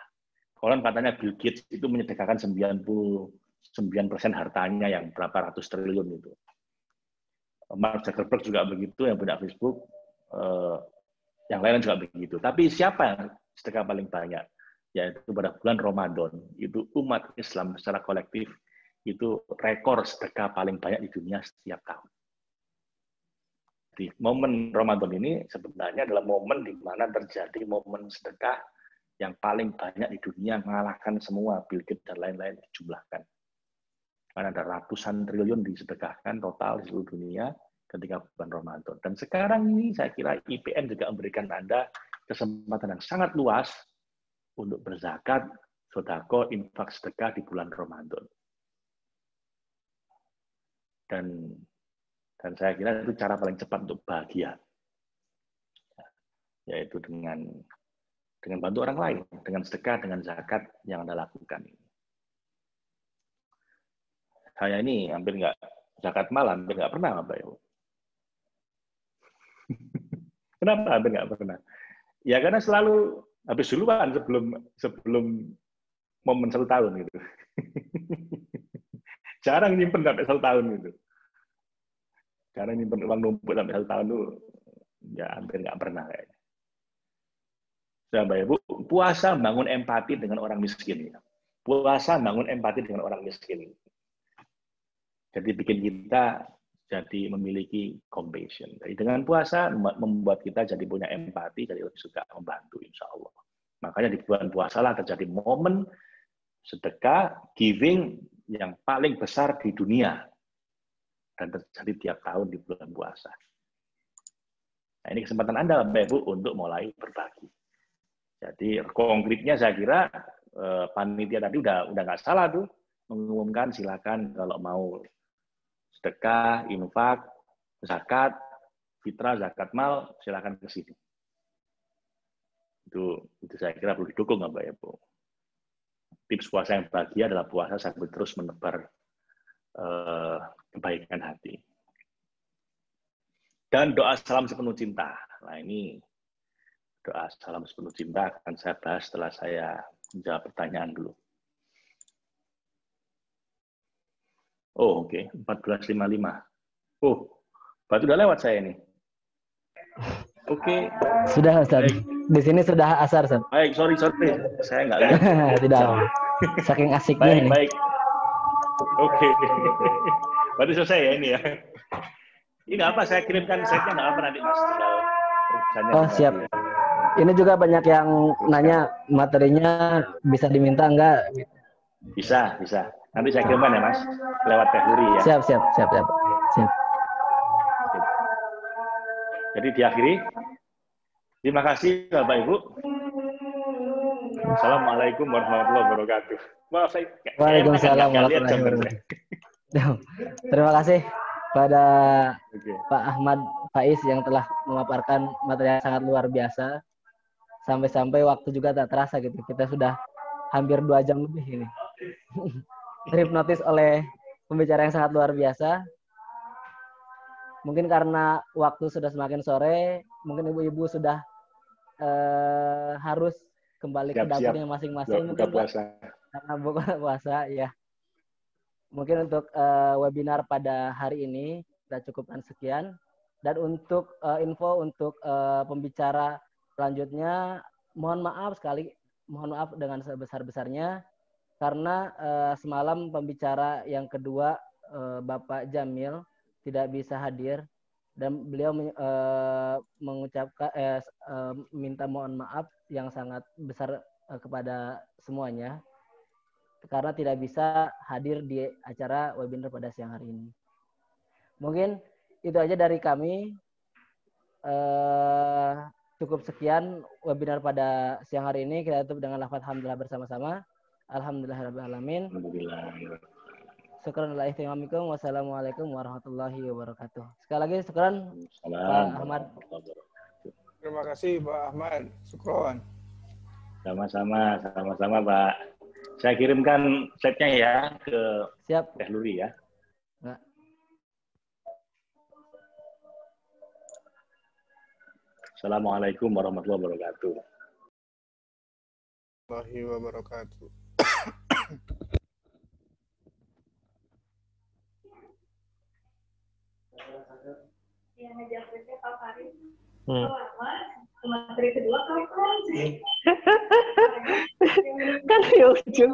Konon katanya Bill Gates itu menyedekahkan 99% hartanya yang berapa ratus triliun itu. Mark Zuckerberg juga begitu, yang punya Facebook, yang lain juga begitu. Tapi siapa yang sedekah paling banyak? Yaitu pada bulan Ramadan, itu umat Islam secara kolektif itu rekor sedekah paling banyak di dunia setiap tahun. Di momen Ramadan ini sebenarnya adalah momen di mana terjadi momen sedekah yang paling banyak di dunia, mengalahkan semua Bill Gates dan lain-lain dijumlahkan. Karena ada ratusan triliun disedekahkan total di seluruh dunia ketika bulan Ramadan. Dan sekarang ini saya kira IPN juga memberikan Anda kesempatan yang sangat luas untuk berzakat, sedekah, infak, sedekah di bulan Ramadan. Dan saya kira itu cara paling cepat untuk bahagia, yaitu dengan bantu orang lain, dengan sedekah, dengan zakat yang Anda lakukan. Saya ini hampir nggak zakat malam, hampir nggak pernah, Bapak Ibu. Kenapa hampir nggak pernah? Ya karena selalu habis duluan sebelum momen 1 tahun gitu. Jarang nyimpen sampai 1 tahun gitu. Jarang nyimpen uang numpuk sampai 1 tahun itu, ya hampir nggak pernah kayaknya. Bapak Ibu, puasa bangun empati dengan orang miskin. Puasa bangun empati dengan orang miskin. Jadi bikin kita jadi memiliki compassion. Jadi dengan puasa membuat kita jadi punya empati, jadi lebih suka membantu, insya Allah. Makanya di bulan puasa lah terjadi momen sedekah, giving yang paling besar di dunia. Dan terjadi tiap tahun di bulan puasa. Nah, ini kesempatan Anda, Bapak Ibu, untuk mulai berbagi. Jadi konkretnya saya kira panitia tadi udah nggak salah tuh mengumumkan silakan kalau mau sedekah, infak, zakat, fitrah, zakat mal, silakan ke sini. Itu saya kira perlu didukung, Bapak Ibu. Tips puasa yang bahagia adalah puasa sambil terus menebar kebaikan hati. Dan doa salam sepenuh cinta. Nah ini doa salam sepenuh cinta akan saya bahas setelah saya menjawab pertanyaan dulu. Oh, oke. 14.55. Oh, berarti udah lewat saya ini. Oke. Sudah, Ustaz. Di sini sudah asar, Ustaz. Baik, sorry. Saya nggak lihat. Tidak. Saking asiknya ini. Baik. Oke. Berarti selesai ya ini ya. Ini nggak apa, saya kirimkan slide-nya nggak apa nanti, Mas. Oh, siap. Ini juga banyak yang nanya materinya bisa diminta enggak? Bisa. Nanti saya kirimkan ya, Mas. Lewat Teh Huri ya. Siap. Jadi diakhiri. Terima kasih Bapak Ibu. Assalamualaikum warahmatullahi wabarakatuh. Waalaikumsalam warahmatullahi wabarakatuh. Terima kasih pada Pak Ahmad Faiz yang telah memaparkan materi yang sangat luar biasa. Sampai-sampai waktu juga tak terasa gitu. Kita sudah hampir 2 jam lebih ini. Terhipnotis oleh pembicara yang sangat luar biasa. Mungkin karena waktu sudah semakin sore, mungkin ibu-ibu sudah harus kembali ke dapurnya masing-masing. Buka puasa. Karena buka puasa, ya. Mungkin untuk webinar pada hari ini kita cukupkan sekian. Dan untuk info untuk pembicara selanjutnya, mohon maaf dengan sebesar-besarnya karena semalam pembicara yang kedua Bapak Jamil tidak bisa hadir dan beliau mengucapkan minta mohon maaf yang sangat besar kepada semuanya karena tidak bisa hadir di acara webinar pada siang hari ini. Mungkin itu aja dari kami. Cukup sekian webinar pada siang hari ini. Kita tutup dengan lafaz alhamdulillah bersama-sama. Alhamdulillahirabbil alamin. Syukran lillahi ta'ala. Wassalamualaikum warahmatullahi wabarakatuh. Sekali lagi syukran Pak Ahmad. Terima kasih Pak Ahmad. Syukron. Sama-sama Pak. Saya kirimkan slide-nya ya ke Siap. Teh Luri ya. Nah. Assalamualaikum warahmatullahi wabarakatuh. Warahmatullahi wabarakatuh. Yang ngejawabnya Pak Farid. Lama, materi kedua kapan? Kan di ujung.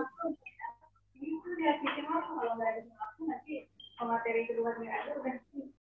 Itu dia pikir kalau nggak ada waktu nanti materi kedua nggak ada udah